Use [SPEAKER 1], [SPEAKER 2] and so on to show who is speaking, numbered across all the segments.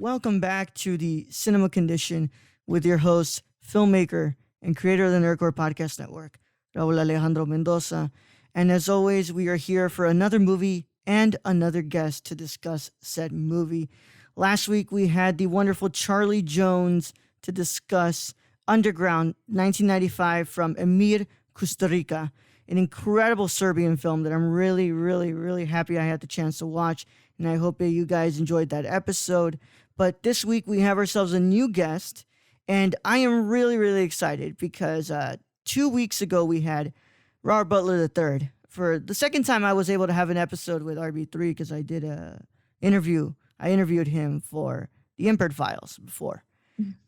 [SPEAKER 1] welcome back to the Cinema Condition with your host, filmmaker, and creator of the Nerdcore Podcast Network, Raul Alejandro Mendoza. And as always, we are here for another movie and another guest to discuss said movie. Last week, we had the wonderful Charlie Jones to discuss Underground 1995 from Emir, Costa Rica, an incredible Serbian film that I'm really, really, really happy I had the chance to watch. And I hope that you guys enjoyed that episode. But this week we have ourselves a new guest, and I am really, really excited because 2 weeks ago we had Robert Butler III. For the second time I was able to have an episode with RB3 because I did a interview. I interviewed him for the Impaired Files before.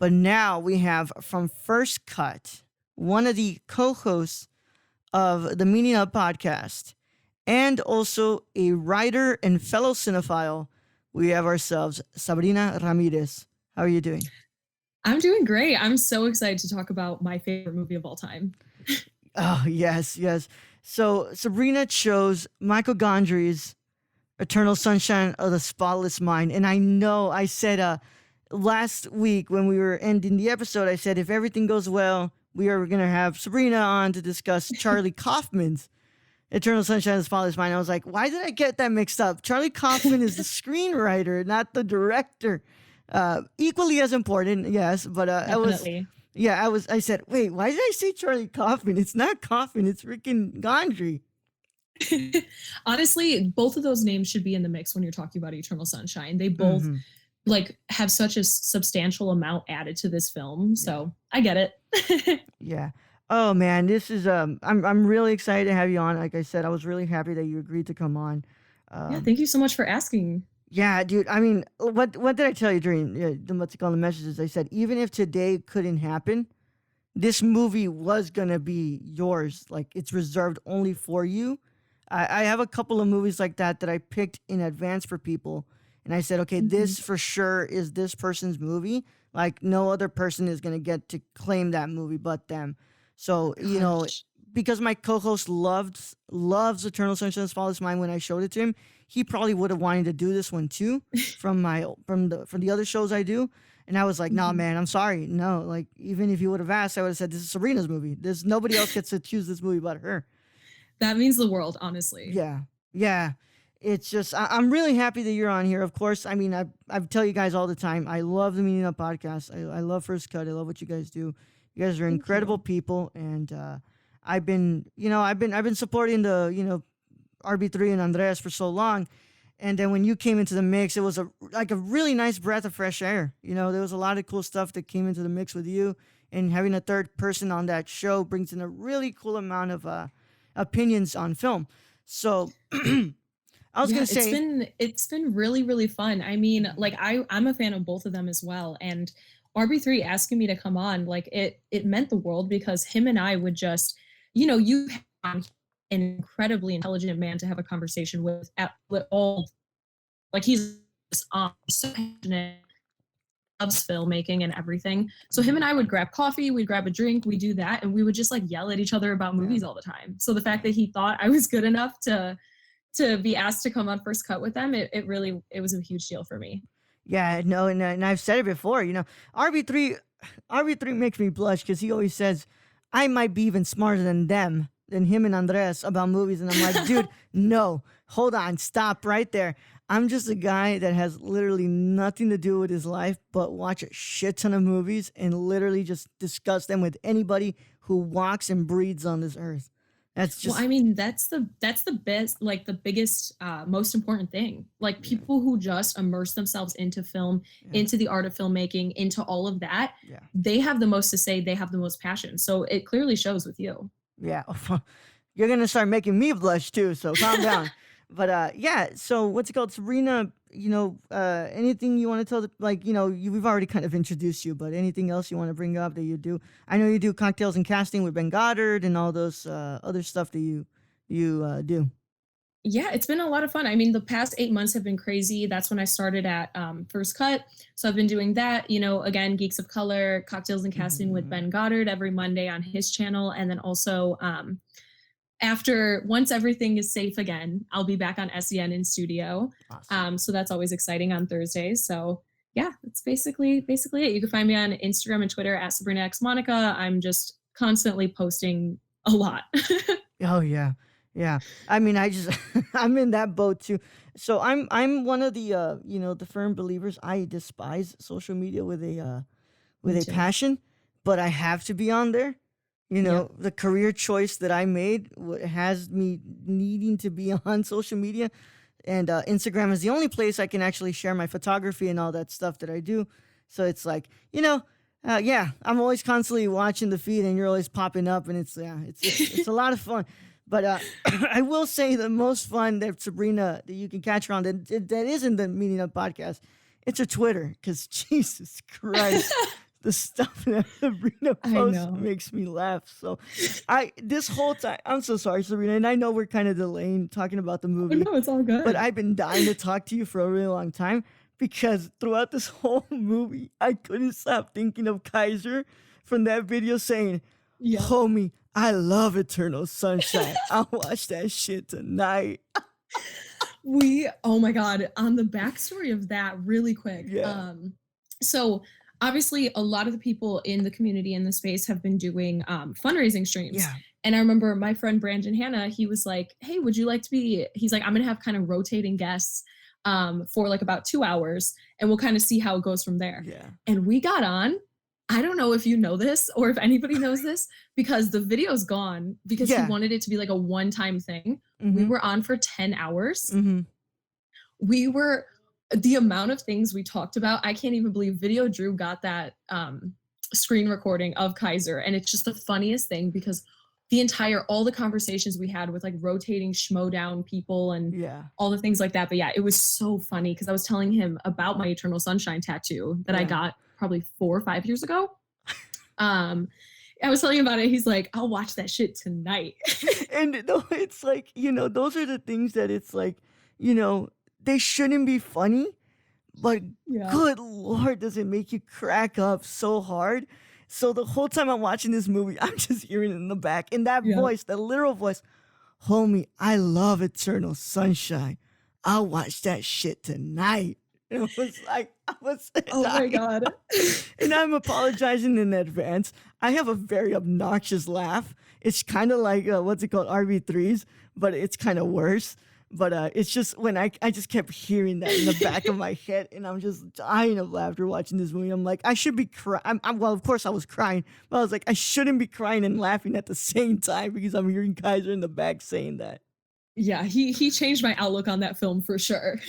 [SPEAKER 1] But now we have from First Cut, one of the co-hosts of the Meaning Up podcast, and also a writer and fellow cinephile. We have ourselves Sabrina Ramirez. How are you doing?
[SPEAKER 2] I'm doing great. I'm so excited to talk about my favorite movie of all time.
[SPEAKER 1] Oh, yes, yes. So Sabrina chose Michael Gondry's Eternal Sunshine of the Spotless Mind. And I know I said last week when we were ending the episode, I said, if everything goes well, we are going to have Sabrina on to discuss Charlie Kaufman's Eternal Sunshine of the Spotless Mind. I was like, why did I get that mixed up? Charlie Kaufman is the screenwriter, not the director. Equally as important, yes, but I said, wait, why did I say Charlie Kaufman? It's not Kaufman, it's freaking Gondry.
[SPEAKER 2] Honestly, both of those names should be in the mix when you're talking about Eternal Sunshine. They both have such a substantial amount added to this film, so I get it.
[SPEAKER 1] Yeah. Oh man, this is I'm really excited to have you on. Like I said, I was really happy that you agreed to come on.
[SPEAKER 2] Yeah, thank you so much for asking.
[SPEAKER 1] Yeah, dude. I mean, what did I tell you during the messages? I said even if today couldn't happen, this movie was gonna be yours. Like it's reserved only for you. I have a couple of movies like that I picked in advance for people, and I said, okay, this for sure is this person's movie. Like no other person is gonna get to claim that movie but them. So, because my co-host loves Eternal Sunshine of the Spotless Mind when I showed it to him, he probably would have wanted to do this one too from the other shows I do. And I was like, nah, man, I'm sorry. No, like even if you would have asked, I would have said, this is Sabrina's movie. There's nobody else gets to choose this movie but her.
[SPEAKER 2] That means the world, honestly.
[SPEAKER 1] Yeah. It's just, I'm really happy that you're on here. Of course, I mean, I tell you guys all the time, I love the Meaning Up podcast. I love First Cut. I love what you guys do. You guys are incredible people, and I've been supporting the RB3 and Andres for so long, and then when you came into the mix, it was a really nice breath of fresh air. There was a lot of cool stuff that came into the mix with you, and having a third person on that show brings in a really cool amount of opinions on film. So I was gonna say
[SPEAKER 2] it's been really, really fun. I mean, like I'm a fan of both of them as well, and RB3 asking me to come on, like it meant the world because him and I would just, you have an incredibly intelligent man to have a conversation with at all. Like he's so passionate, loves filmmaking and everything. So him and I would grab coffee, we'd grab a drink, we'd do that, and we would just like yell at each other about movies all the time. So the fact that he thought I was good enough to be asked to come on First Cut with them, it was a huge deal for me.
[SPEAKER 1] Yeah, no, and I've said it before, RB3 makes me blush because he always says, I might be even smarter than him and Andres about movies. And I'm like, dude, no, hold on, stop right there. I'm just a guy that has literally nothing to do with his life but watch a shit ton of movies and literally just discuss them with anybody who walks and breathes on this earth. That's just.
[SPEAKER 2] Well, I mean, that's the best, like the biggest, most important thing. Like people who just immerse themselves into film, into the art of filmmaking, into all of that. Yeah. They have the most to say. They have the most passion. So it clearly shows with you.
[SPEAKER 1] Yeah, you're gonna start making me blush too. So calm down. But so what's it called, Sabrina? Anything you want to tell? We've already kind of introduced you, but anything else you want to bring up that you do? I know you do cocktails and casting with Ben Goddard and all those other stuff that you do.
[SPEAKER 2] Yeah, it's been a lot of fun. I mean, the past 8 months have been crazy. That's when I started at First Cut. So I've been doing that, again, Geeks of Color, cocktails and casting with Ben Goddard every Monday on his channel. And then also once everything is safe again, I'll be back on SEN in studio. Awesome. So that's always exciting on Thursdays. So yeah, that's basically it. You can find me on Instagram and Twitter at Sabrina X Monica. I'm just constantly posting a lot.
[SPEAKER 1] Oh yeah. Yeah. I mean, I just I'm in that boat too. So I'm one of the the firm believers. I despise social media with
[SPEAKER 2] Me
[SPEAKER 1] a
[SPEAKER 2] too.
[SPEAKER 1] passion, but I have to be on there.
[SPEAKER 2] Yep.
[SPEAKER 1] The career choice that I made has me needing to be on social media, and Instagram is the only place I can actually share my photography and all that stuff that I do. So it's like, yeah, I'm always constantly watching the feed, and you're always popping up, and it's a lot of fun. But I will say the most fun that Sabrina that you can catch her on that isn't the Meeting Up podcast. It's her Twitter, because Jesus Christ, the stuff that Sabrina
[SPEAKER 2] I
[SPEAKER 1] posts
[SPEAKER 2] know.
[SPEAKER 1] makes me laugh. So, I this whole time, I'm so sorry, Sabrina, and I know we're kind of delaying talking about the
[SPEAKER 2] Oh
[SPEAKER 1] movie,
[SPEAKER 2] no, it's all
[SPEAKER 1] but
[SPEAKER 2] good.
[SPEAKER 1] I've been dying to talk to you for a really long time, because throughout this whole movie, I couldn't stop thinking of Kaiser from that video saying,
[SPEAKER 2] Yep.
[SPEAKER 1] "Homie, I love Eternal Sunshine. I'll watch that shit tonight."
[SPEAKER 2] Oh my God, on the backstory of that really quick.
[SPEAKER 1] Yeah.
[SPEAKER 2] So obviously a lot of the people in the community in the space have been doing fundraising streams.
[SPEAKER 1] Yeah.
[SPEAKER 2] And I remember my friend Brandon Hanna, he was like, hey, would you like to be, he's like, I'm gonna have kind of rotating guests for like about 2 hours and we'll kind of see how it goes from there.
[SPEAKER 1] Yeah.
[SPEAKER 2] And we got on. I don't know if you know this or if anybody knows this because the video's gone because he
[SPEAKER 1] Yeah.
[SPEAKER 2] wanted it to be like a one-time thing. We
[SPEAKER 1] Mhm.
[SPEAKER 2] were on for 10 hours.
[SPEAKER 1] Mhm.
[SPEAKER 2] We were the amount of things we talked about, I can't even believe Video Drew got that screen recording of Kaiser. And it's just the funniest thing because all the conversations we had with like rotating schmodown people and
[SPEAKER 1] Yeah.
[SPEAKER 2] all the things like that. But yeah, it was so funny because I was telling him about my Eternal Sunshine tattoo that I
[SPEAKER 1] Yeah.
[SPEAKER 2] got probably 4 or 5 years ago. I was telling him about it. He's like, I'll watch that shit tonight.
[SPEAKER 1] And no, it's like, those are the things that it's like, you know, they shouldn't be funny, but
[SPEAKER 2] Yeah.
[SPEAKER 1] good lord, does it make you crack up so hard. So the whole time I'm watching this movie, I'm just hearing it in the back, in that
[SPEAKER 2] Yeah.
[SPEAKER 1] voice, that literal voice, "Homie, I love Eternal Sunshine. I'll watch that shit tonight." And it was like, I was
[SPEAKER 2] Oh my
[SPEAKER 1] dying.
[SPEAKER 2] God.
[SPEAKER 1] And I'm apologizing in advance. I have a very obnoxious laugh. It's kind of like, what's it called, RB3s, but it's kind of worse. But it's just when I just kept hearing that in the back of my head, and I'm just dying of laughter watching this movie. I'm like, I should be crying. Well, of course I was crying, but I was like, I shouldn't be crying and laughing at the same time because I'm hearing Kaiser in the back saying that.
[SPEAKER 2] Yeah, he changed my outlook on that film for sure.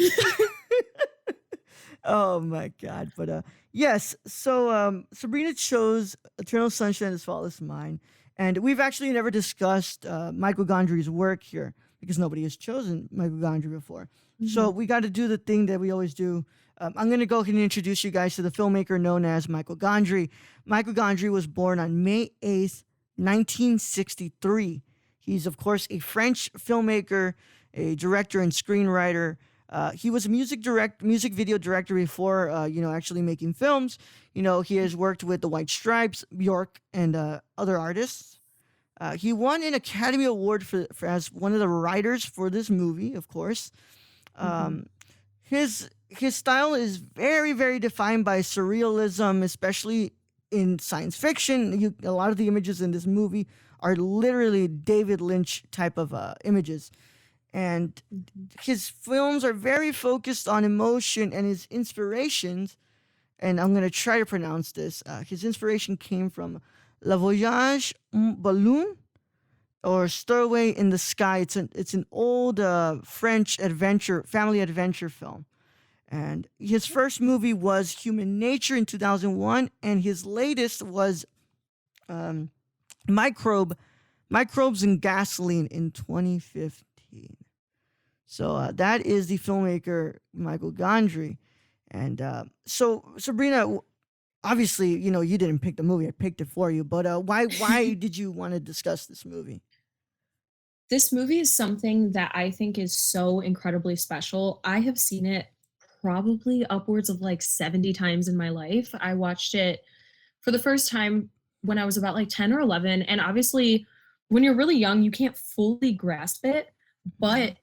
[SPEAKER 1] Oh my god. But yes, so Sabrina chose Eternal Sunshine as Flawless Mind. And we've actually never discussed Michael Gondry's work here because nobody has chosen Michael Gondry before. So
[SPEAKER 2] Mhm.
[SPEAKER 1] we got to do the thing that we always do. I'm going to go ahead and introduce you guys to the filmmaker known as Michael Gondry. Michael Gondry was born on May 8th, 1963. He's, of course, a French filmmaker, a director, and screenwriter. He was a music video director before, actually making films. He has worked with the White Stripes, Bjork, and other artists. He won an Academy Award for as one of the writers for this movie, of course.
[SPEAKER 2] Mhm.
[SPEAKER 1] Um, his style is very, very defined by surrealism, especially in science fiction. A lot of the images in this movie are literally David Lynch type of images. And
[SPEAKER 2] Mhm.
[SPEAKER 1] his films are very focused on emotion, and his inspirations, and I'm going to try to pronounce this, his inspiration came from Le Voyage en Ballon or Stowaway in the Sky. It's an old French family adventure film. And his first movie was Human Nature in 2001, and his latest was um, Microbes and Gasoline in 2015. So that is the filmmaker Michael Gondry. And so Sabrina, obviously, you didn't pick the movie. I picked it for you. But why did you want to discuss this movie?
[SPEAKER 2] This movie is something that I think is so incredibly special. I have seen it probably upwards of like 70 times in my life. I watched it for the first time when I was about like 10 or 11. And obviously, when you're really young, you can't fully grasp it,
[SPEAKER 1] Mhm.
[SPEAKER 2] but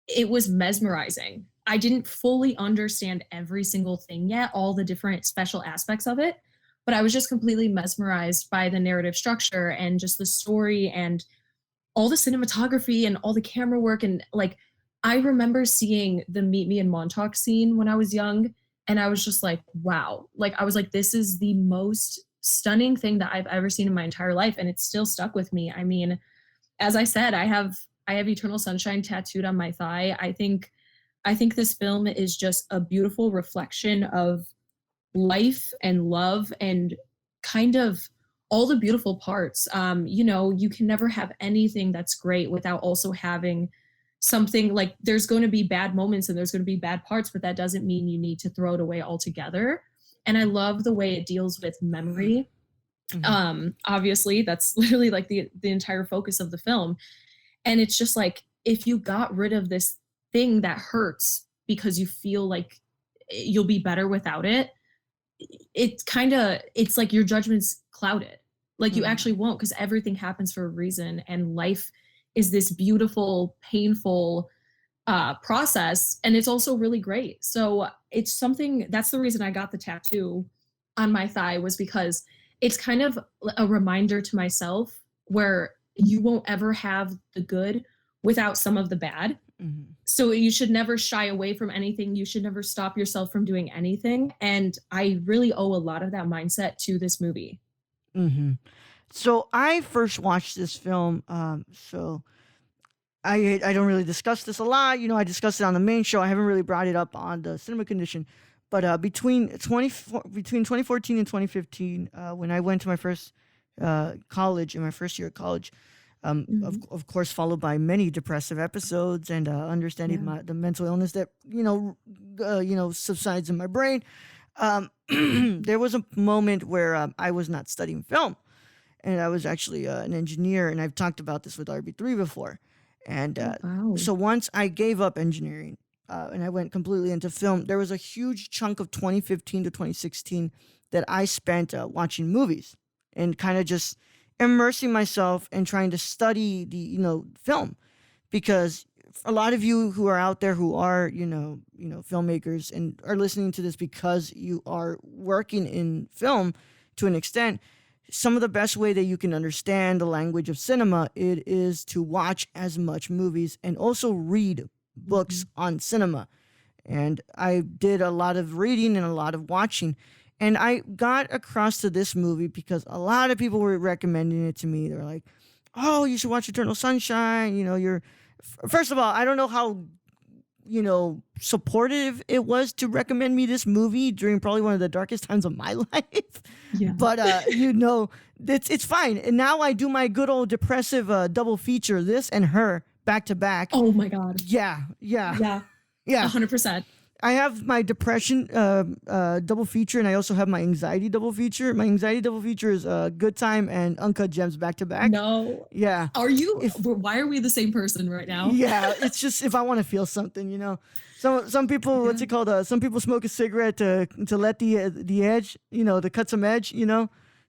[SPEAKER 2] it was mesmerizing. I didn't fully understand every single thing yet, all the different special aspects of it, but I was just completely mesmerized by the narrative structure and just the story and all the cinematography and all the camera work. And like, I remember seeing the Meet Me in Montauk scene when I was young, and I was just like, wow. Like, I was like, this is the most stunning thing that I've ever seen in my entire life, and it's still stuck with me. I mean, as I said, I have Eternal Sunshine tattooed on my thigh. I think this film is just a beautiful reflection of life and love and kind of all the beautiful parts. You can never have anything that's great without also having something. Like, there's going to be bad moments and there's going to be bad parts, but that doesn't mean you need to throw it away altogether. And I love the way it deals with memory. Obviously, that's literally like the entire focus of the film. And it's just like, if you got rid of this thing that hurts because you feel like you'll be better without it, it's like your judgment's clouded. Like, you actually won't, because everything happens for a reason, and life is this beautiful, painful process, and it's also really great. So it's something, that's the reason I got the tattoo on my thigh, was because it's kind of a reminder to myself where you won't ever have the good without some of the bad. So you should never shy away from anything. You should never stop yourself from doing anything. And I really owe a lot of that mindset to this movie.
[SPEAKER 1] So I first watched this film. So I don't really discuss this a lot. I discussed it on the main show. I haven't really brought it up on the Cinema Condition. But between 2014 and 2015, when I went to my first college, in my first year of college, of course, followed by many depressive episodes and understanding the mental illness that subsides in my brain. There was a moment where I was not studying film, and I was actually an engineer, and I've talked about this with RB3 before. And
[SPEAKER 2] Wow.
[SPEAKER 1] so once I gave up engineering and I went completely into film, there was a huge chunk of 2015 to 2016 that I spent watching movies and kind of just immersing myself and trying to study the film, because a lot of you who are out there who are filmmakers and are listening to this because you are working in film to an extent, some of the best way that you can understand the language of cinema, it is to watch as much movies and also read books on cinema. And I did a lot of reading and a lot of watching. And I got across to this movie because a lot of people were recommending it to me. They're like, "Oh, you should watch Eternal Sunshine." First of all, I don't know how, supportive it was to recommend me this movie during probably one of the darkest times of my life.
[SPEAKER 2] Yeah.
[SPEAKER 1] But it's fine. And now I do my good old depressive double feature, this and Her, back to back.
[SPEAKER 2] Oh my God.
[SPEAKER 1] Yeah.
[SPEAKER 2] Yeah. 100%.
[SPEAKER 1] I have my depression double feature, and I also have my anxiety double feature. My anxiety double feature is Good Time and Uncut Gems back to back.
[SPEAKER 2] No.
[SPEAKER 1] Yeah.
[SPEAKER 2] Why are we the same person right now?
[SPEAKER 1] Yeah, it's just if I want to feel something, Some people, what's it called? Some people smoke a cigarette to let the edge, to cut some edge,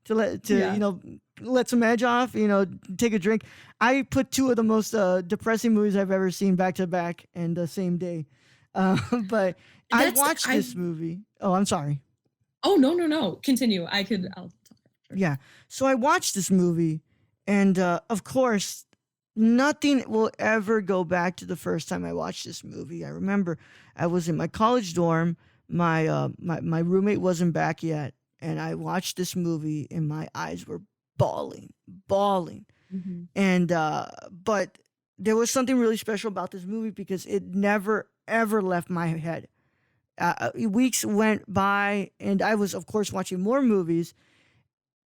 [SPEAKER 1] let some edge off, take a drink. I put two of the most depressing movies I've ever seen back to back in the same day. But I watched this movie. Oh, I'm sorry.
[SPEAKER 2] Oh, no. Continue. I'll
[SPEAKER 1] Yeah. So I watched this movie, and of course, nothing will ever go back to the first time I watched this movie. I remember I was in my college dorm. My roommate wasn't back yet, and I watched this movie, and my eyes were bawling. And but there was something really special about this movie because it never ever left my head. Weeks went by, and I was, of course, watching more movies,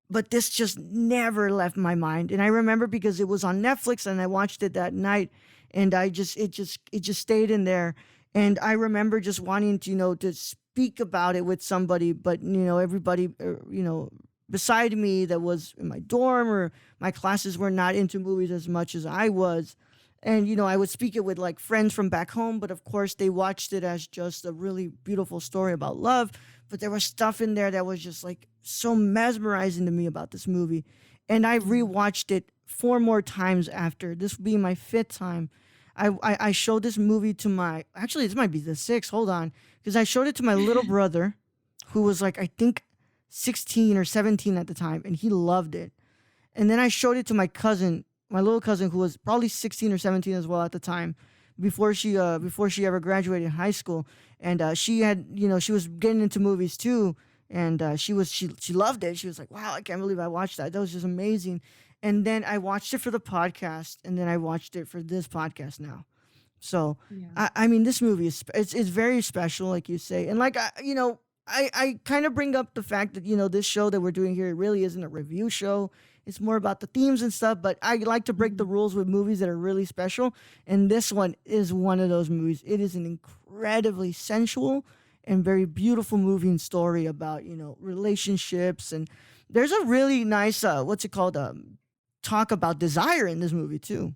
[SPEAKER 1] but this just never left my mind. And I remember because it was on Netflix, and I watched it that night, and it just stayed in there. And I remember just wanting to, to speak about it with somebody, but everybody, beside me that was in my dorm or my classes were not into movies as much as I was. And, I would speak it with like friends from back home, but of course they watched it as just a really beautiful story about love. But there was stuff in there that was just like so mesmerizing to me about this movie. And I rewatched it 4 more times after, this being my 5th time. I showed this movie to my, actually this might be the sixth, hold on, because I showed it to my little brother, who was like, I think 16 or 17 at the time, and he loved it. And then I showed it to my cousin, my little cousin, who was probably 16 or 17 as well at the time, before she ever graduated high school. And she had, she was getting into movies too, and she loved it. She was like, "Wow, I can't believe I watched that. That was just amazing." And then I watched it for the podcast, and then I watched it for this podcast now. So
[SPEAKER 2] Yeah.
[SPEAKER 1] I mean, this movie is it's very special, like you say, and like I kind of bring up the fact that this show that we're doing here really isn't a review show. It's more about the themes and stuff, but I like to break the rules with movies that are really special, and this one is one of those movies. It is an incredibly sensual and very beautiful moving story about relationships, and there's a really nice what's it called, talk about desire in this movie too.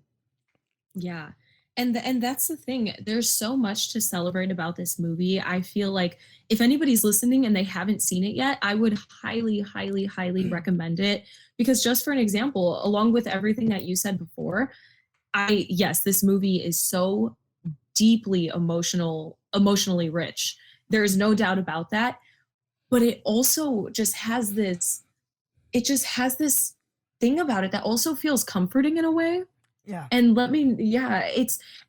[SPEAKER 2] Yeah. And that's the thing. There's so much to celebrate about this movie. I feel like if anybody's listening and they haven't seen it yet, I would highly, highly, highly recommend it. Because just for an example, along with everything that you said before, yes, this movie is so deeply emotionally rich. There's no doubt about that. But it also just has this thing about it that also feels comforting in a way.
[SPEAKER 1] Yeah.
[SPEAKER 2] And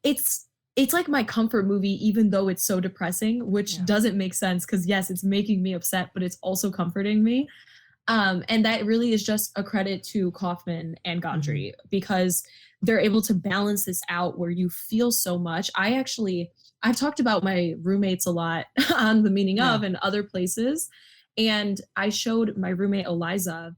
[SPEAKER 2] it's like my comfort movie, even though it's so depressing, which doesn't make sense because yes, it's making me upset, but it's also comforting me. And that really is just a credit to Kaufman and Gondry because they're able to balance this out where you feel so much. I've talked about my roommates a lot on The Meaning of and other places. And I showed my roommate Eliza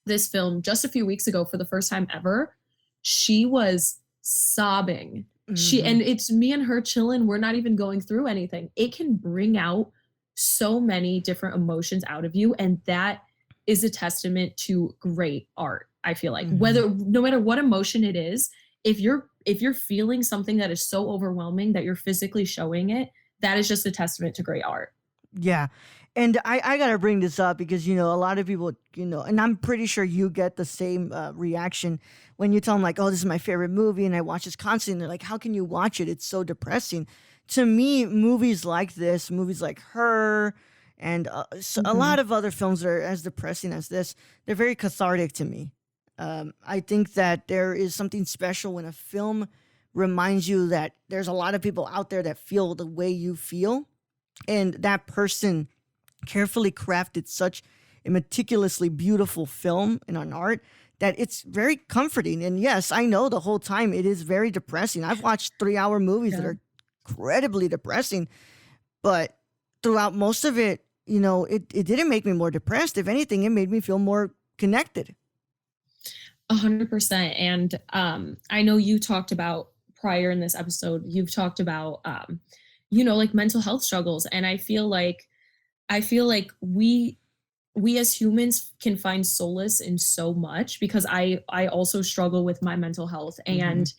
[SPEAKER 2] this film just a few weeks ago for the first time ever. She was sobbing. And it's me and her chilling. We're not even going through anything. It can bring out so many different emotions out of you. And that is a testament to great art. I feel like no matter what emotion it is, if you're feeling something that is so overwhelming that you're physically showing it, that is just a testament to great art.
[SPEAKER 1] Yeah. And I got to bring this up because, a lot of people, and I'm pretty sure you get the same reaction when you tell them like, oh, this is my favorite movie and I watch this constantly. And they're like, how can you watch it? It's so depressing. To me, movies like this, movies like Her, and a lot of other films that are as depressing as this, they're very cathartic to me. I think that there is something special when a film reminds you that there's a lot of people out there that feel the way you feel. And that person carefully crafted such a meticulously beautiful film and an art that it's very comforting. And yes, I know the whole time it is very depressing. I've watched 3-hour movies that are incredibly depressing, but throughout most of it, it didn't make me more depressed. If anything, it made me feel more connected.
[SPEAKER 2] 100%. And I know you talked about prior in this episode, you've talked about, like mental health struggles. And I feel like we as humans can find solace in so much because I also struggle with my mental health, and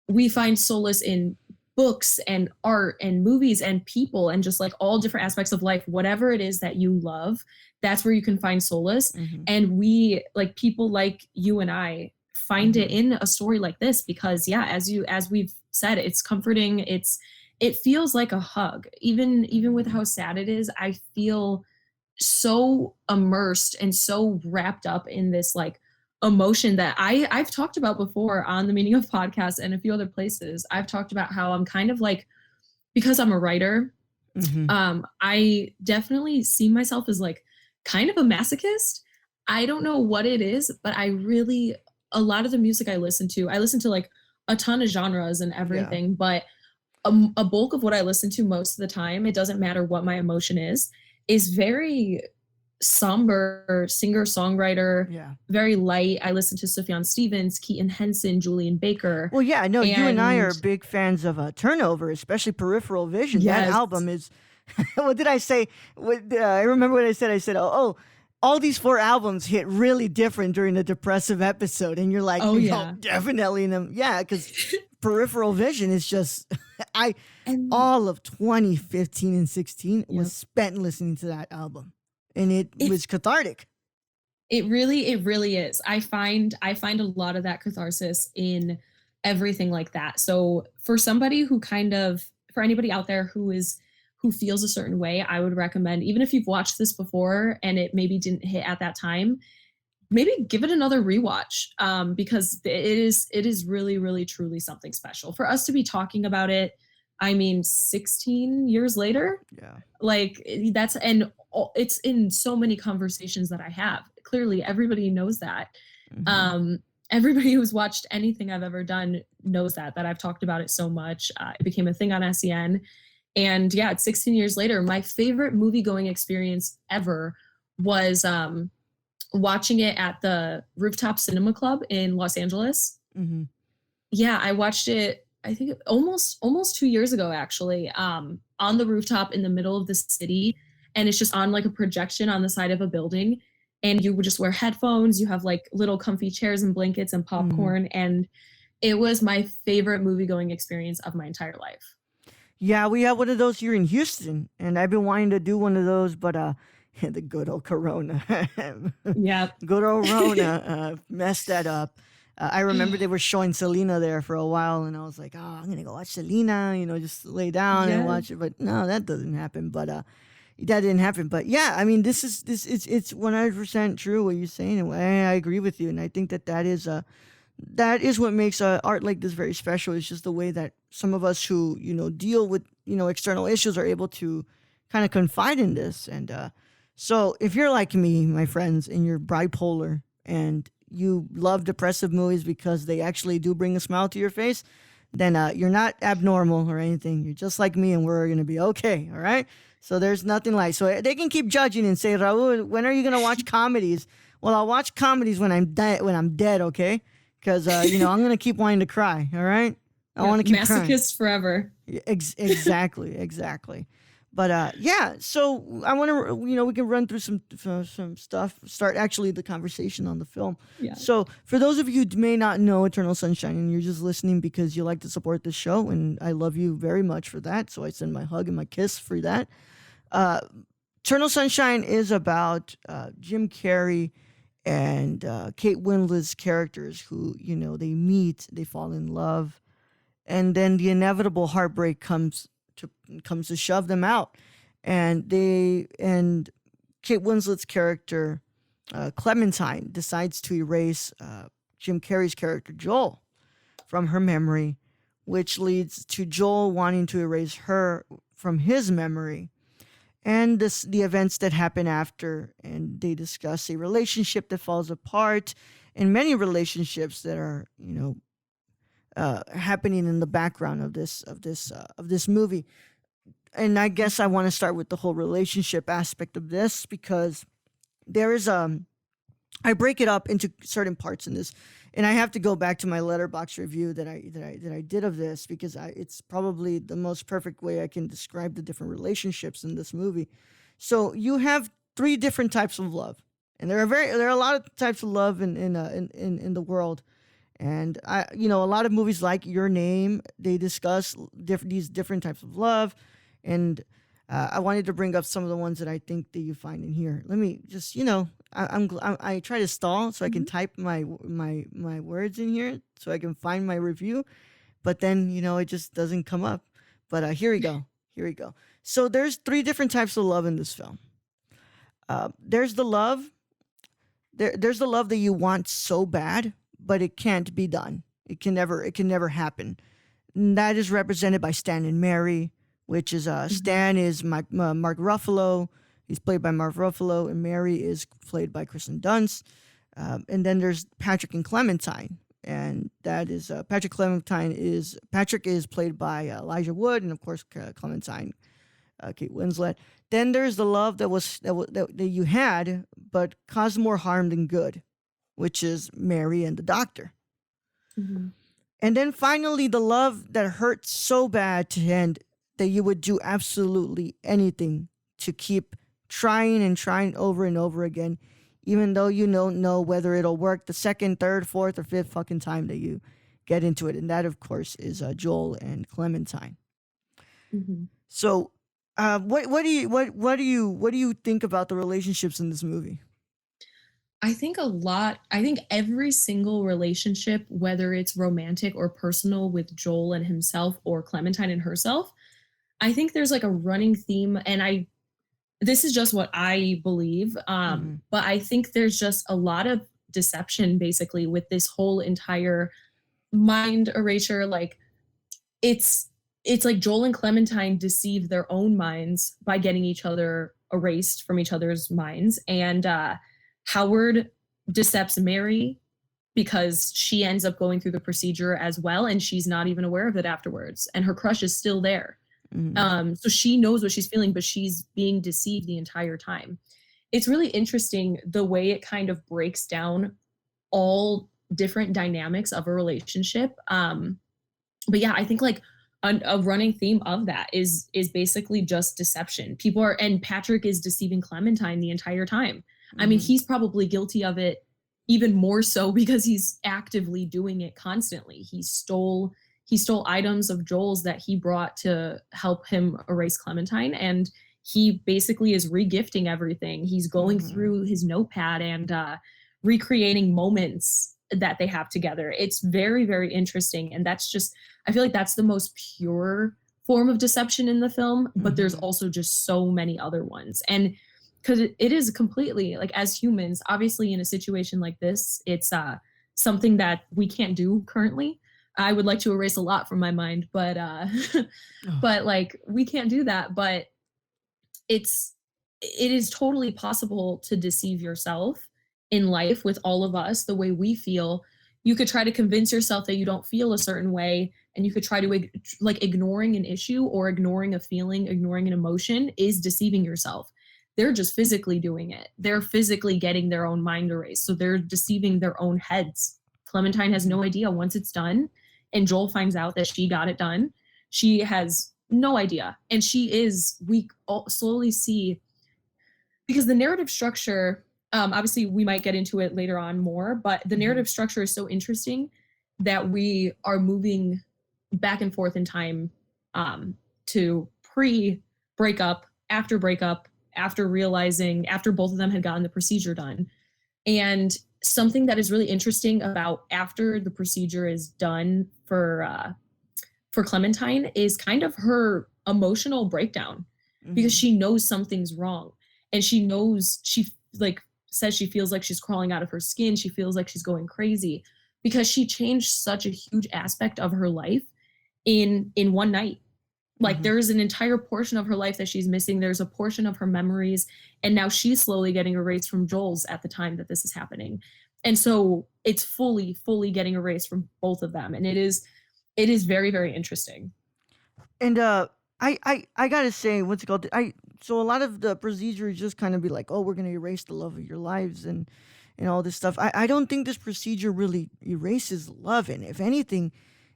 [SPEAKER 2] we find solace in books and art and movies and people and just like all different aspects of life. Whatever it is that you love, that's where you can find solace. And we, like people like you and I, find it in a story like this because as we've said, it's comforting. It feels like a hug. Even with how sad it is, I feel so immersed and so wrapped up in this like emotion that I've talked about before on the Meaning of podcast and a few other places. I've talked about how I'm kind of like, because I'm a writer, I definitely see myself as like kind of a masochist. I don't know what it is, but a lot of the music I listen to like a ton of genres and everything, but a bulk of what I listen to most of the time, it doesn't matter what my emotion is very somber singer-songwriter, very light. I listen to Sufjan Stevens, Keaton Henson, Julian Baker.
[SPEAKER 1] Well, yeah, I know you and I are big fans of Turnover, especially Peripheral Vision. Yes. That album is, what did I say? I remember what I said. I said, all these 4 albums hit really different during the depressive episode. And you're like, definitely in them. Yeah, because Peripheral Vision is just, all of 2015 and 16 was spent listening to that album. And it was cathartic.
[SPEAKER 2] It really is. I find a lot of that catharsis in everything like that. So for somebody who for anybody out there who feels a certain way, I would recommend, even if you've watched this before and it maybe didn't hit at that time, maybe give it another rewatch, because it is really, really, truly something special. For us to be talking about it, I mean, 16 years later,
[SPEAKER 1] Yeah.
[SPEAKER 2] like that's and it's in so many conversations that I have. Clearly, everybody knows that.
[SPEAKER 1] Mm-hmm.
[SPEAKER 2] Um, Everybody who's watched anything I've ever done knows that I've talked about it so much. It became a thing on SEN, and yeah, it's 16 years later. My favorite movie going experience ever was watching it at the Rooftop Cinema Club in Los Angeles.
[SPEAKER 1] Mm-hmm.
[SPEAKER 2] Yeah, I watched it, I think almost 2 years ago, actually, on the rooftop in the middle of the city. And it's just on like a projection on the side of a building. And you would just wear headphones, you have like little comfy chairs and blankets and
[SPEAKER 1] Mm-hmm.
[SPEAKER 2] popcorn. And it was my favorite movie going experience of my entire life.
[SPEAKER 1] Yeah, we have one of those here in Houston, and I've been wanting to do one of those, but the good old Corona,
[SPEAKER 2] Yeah.
[SPEAKER 1] good old Rona, messed that up. I remember they were showing Selena there for a while, and I was like, "Oh, I'm gonna go watch Selena," just lay down and
[SPEAKER 2] Yeah.
[SPEAKER 1] watch it. But no, that doesn't happen. But that didn't happen. But yeah, I mean, this it's 100% true what you're saying, and I agree with you, and I think that is what makes art like this very special. It's just the way that some of us who deal with external issues are able to kind of confide in this. And so if you're like me, my friends, and you're bipolar and you love depressive movies because they actually do bring a smile to your face, then you're not abnormal or anything. You're just like me, and we're gonna be okay. All right. So there's nothing like, so they can keep judging and say, Raul, when are you gonna watch comedies? Well, I'll watch comedies when I'm dead. When I'm dead, okay? Because I'm gonna keep wanting to cry. All right, I
[SPEAKER 2] Yeah.
[SPEAKER 1] want to keep crying.
[SPEAKER 2] Masochist forever.
[SPEAKER 1] Exactly, exactly. But yeah. So I want to, we can run through some stuff. Start actually the conversation on the film.
[SPEAKER 2] Yeah.
[SPEAKER 1] So for those of you who may not know Eternal Sunshine, and you're just listening because you like to support this show, and I love you very much for that. So I send my hug and my kiss for that. Uh, Eternal Sunshine is about Jim Carrey and Kate Winslet's characters who, they meet, they fall in love, and then the inevitable heartbreak comes to shove them out, and Kate Winslet's character Clementine decides to erase Jim Carrey's character Joel from her memory, which leads to Joel wanting to erase her from his memory, and the events that happen after, and they discuss a relationship that falls apart and many relationships that are happening in the background of this movie. And I guess I want to start with the whole relationship aspect of this, because there is I break it up into certain parts in this, and I have to go back to my letterbox review that I did of this, because it's probably the most perfect way I can describe the different relationships in this movie. So you have three different types of love, and there are a lot of types of love in the world. And a lot of movies like Your Name, they discuss these different types of love, and I wanted to bring up some of the ones that I think that you find in here. Let me just, I try to stall so I can
[SPEAKER 2] Mhm.
[SPEAKER 1] type my words in here so I can find my review, but then it just doesn't come up. But here we go. Here we go. So there's three different types of love in this film. There's the love. There's the love that you want so bad, but it can't be done. It can never happen. And that is represented by Stan and Mary, which is
[SPEAKER 2] Mhm.
[SPEAKER 1] Stan is Mark Ruffalo. He's played by Mark Ruffalo, and Mary is played by Kristen Dunst. And then there's Patrick and Clementine, and that is Patrick is played by Elijah Wood, and of course Clementine, Kate Winslet. Then there's the love that you had, but caused more harm than good, which is Mary and the doctor.
[SPEAKER 2] Mhm.
[SPEAKER 1] And then finally, the love that hurt so bad to end that you would do absolutely anything to keep trying and trying over and over again, even though you don't know whether it'll work the second, third, fourth, or fifth fucking time that you get into it. And that, of course, is Joel and Clementine.
[SPEAKER 2] Mhm.
[SPEAKER 1] So, what do you think about the relationships in this movie?
[SPEAKER 2] I think every single relationship, whether it's romantic or personal with Joel and himself or Clementine and herself, I think there's like a running theme, and this is just what I believe.
[SPEAKER 1] Mm-hmm.
[SPEAKER 2] But I think there's just a lot of deception basically with this whole entire mind erasure. Like it's it's like Joel and Clementine deceive their own minds by getting each other erased from each other's minds. And Howard decepts Mary because she ends up going through the procedure as well, and she's not even aware of it afterwards. And her crush is still there.
[SPEAKER 1] Mm-hmm.
[SPEAKER 2] So she knows what she's feeling, but she's being deceived the entire time. It's really interesting the way it kind of breaks down all different dynamics of a relationship. But yeah, I think like a running theme of that is basically just deception. People are, and Patrick is deceiving Clementine the entire time. I mean,
[SPEAKER 1] Mm-hmm.
[SPEAKER 2] he's probably guilty of it even more so because he's actively doing it constantly. He stole items of Joel's that he brought to help him erase Clementine, and he basically is regifting everything. He's going
[SPEAKER 1] Mm-hmm.
[SPEAKER 2] through his notepad and recreating moments that they have together. It's very, very interesting. And that's just, I feel like that's the most pure form of deception in the film, but there's
[SPEAKER 1] Mm-hmm.
[SPEAKER 2] also just so many other ones. And because it is completely like, as humans, obviously in a situation like this, it's something that we can't do currently. I would like to erase a lot from my mind, but
[SPEAKER 1] Oh.
[SPEAKER 2] but like we can't do that. But it is totally possible to deceive yourself in life with all of us the way we feel. You could try to convince yourself that you don't feel a certain way, and you could try to like ignoring an issue or ignoring a feeling, ignoring an emotion is deceiving yourself. They're just physically doing it. They're physically getting their own mind erased, so they're deceiving their own heads. Clementine has
[SPEAKER 1] Mm-hmm.
[SPEAKER 2] no idea once it's done, and Joel finds out that she got it done. She has no idea, and we slowly see, because the narrative structure, obviously we might get into it later on more, but the
[SPEAKER 1] Mm-hmm.
[SPEAKER 2] narrative structure is so interesting that we are moving back and forth in time, to pre-breakup, after breakup, after realizing, after both of them had gotten the procedure done. And something that is really interesting about after the procedure is done for Clementine is kind of her emotional breakdown, because
[SPEAKER 1] Mm-hmm.
[SPEAKER 2] she knows something's wrong, and she knows, she like says she feels like she's crawling out of her skin. She feels like she's going crazy because she changed such a huge aspect of her life in one night. Like
[SPEAKER 1] Mm-hmm.
[SPEAKER 2] there is an entire portion of her life that she's missing. There's a portion of her memories, and now she's slowly getting erased from Joel's at the time that this is happening. And so it's fully getting erased from both of them, and it is very, very interesting.
[SPEAKER 1] And I gotta say, what's it called? So a lot of the procedures just kind of be like, oh, we're gonna erase the love of your lives and all this stuff. I don't think this procedure really erases love, and if anything,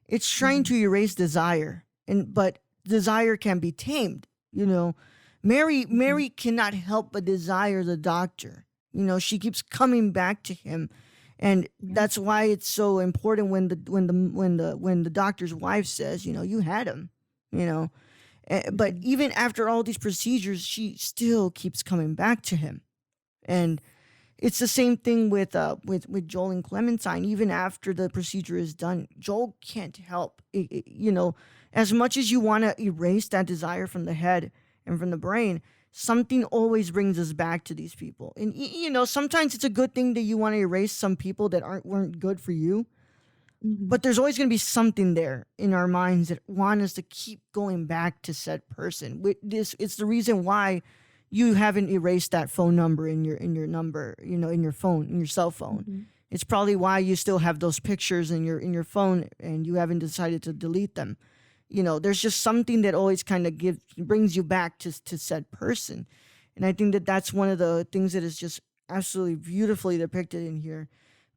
[SPEAKER 1] it's trying
[SPEAKER 2] Mhm.
[SPEAKER 1] to erase desire. And but desire can be tamed. You know, Mary
[SPEAKER 2] Mhm.
[SPEAKER 1] Mary cannot help but desire the doctor. You know, she keeps coming back to him, and
[SPEAKER 2] Yeah.
[SPEAKER 1] that's why it's so important when the doctor's wife says, you know, you had him. You know, but
[SPEAKER 2] Mhm.
[SPEAKER 1] even after all these procedures, she still keeps coming back to him. And it's the same thing with Joel and Clementine. Even after the procedure is done, Joel can't help. You know, as much as you want to erase that desire from the head and from the brain, something always brings us back to these people. And you know, sometimes it's a good thing that you want to erase some people that weren't good for you,
[SPEAKER 2] Mhm.
[SPEAKER 1] but there's always going to be something there in our minds that want us to keep going back to said person. With this, it's the reason why you haven't erased that phone number in your number, you know, in your phone, in your cell phone.
[SPEAKER 2] Mhm.
[SPEAKER 1] It's probably why you still have those pictures in your phone and you haven't decided to delete them. You know, there's just something that always kind of gives brings you back to said person. And I think that that's one of the things that is just absolutely beautifully depicted in here,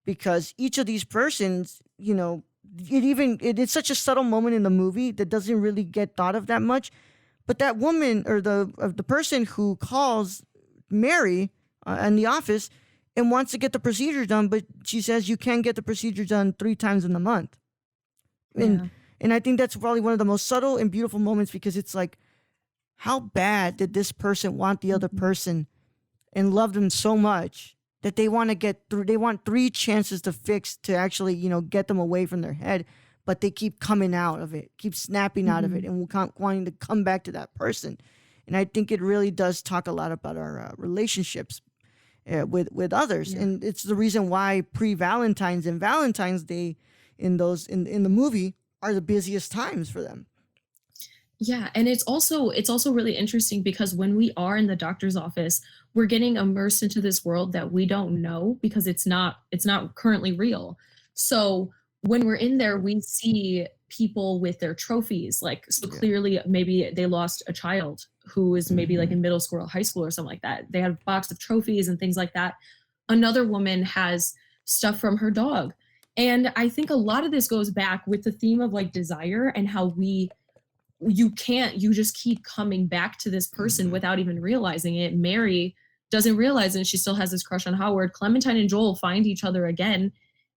[SPEAKER 1] because each of these persons, you know, it's such a subtle moment in the movie that doesn't really get thought of that much. But that woman, or the person who calls Mary in the office and wants to get the procedure done, but she says you can't get the procedure done 3 times in the month. and
[SPEAKER 2] Yeah.
[SPEAKER 1] and I think that's probably one of the most subtle and beautiful moments, because it's like, how bad did this person want the other
[SPEAKER 2] Mhm.
[SPEAKER 1] person and love them so much, that they want to get through. They want three chances to fix, to actually, get them away from their head, but they keep coming out of it, keep snapping out of it, and wanting to come back to that person. And I think it really does talk a lot about our relationships with others,
[SPEAKER 2] Yeah.
[SPEAKER 1] and it's the reason why pre-Valentine's and Valentine's Day in the movie are the busiest times for them.
[SPEAKER 2] Yeah, and it's also really interesting because when we are in the doctor's office, we're getting immersed into this world that we don't know because it's not currently real. So when we're in there, we see people with their trophies. Like, so
[SPEAKER 1] Yeah.
[SPEAKER 2] clearly maybe they lost a child who is maybe like in middle school or high school or something like that. They have a box of trophies and things like that. Another woman has stuff from her dog. And I think a lot of this goes back with the theme of like desire and how you just keep coming back to this person without even realizing it. Mary doesn't realize it and she still has this crush on Howard. Clementine and Joel find each other again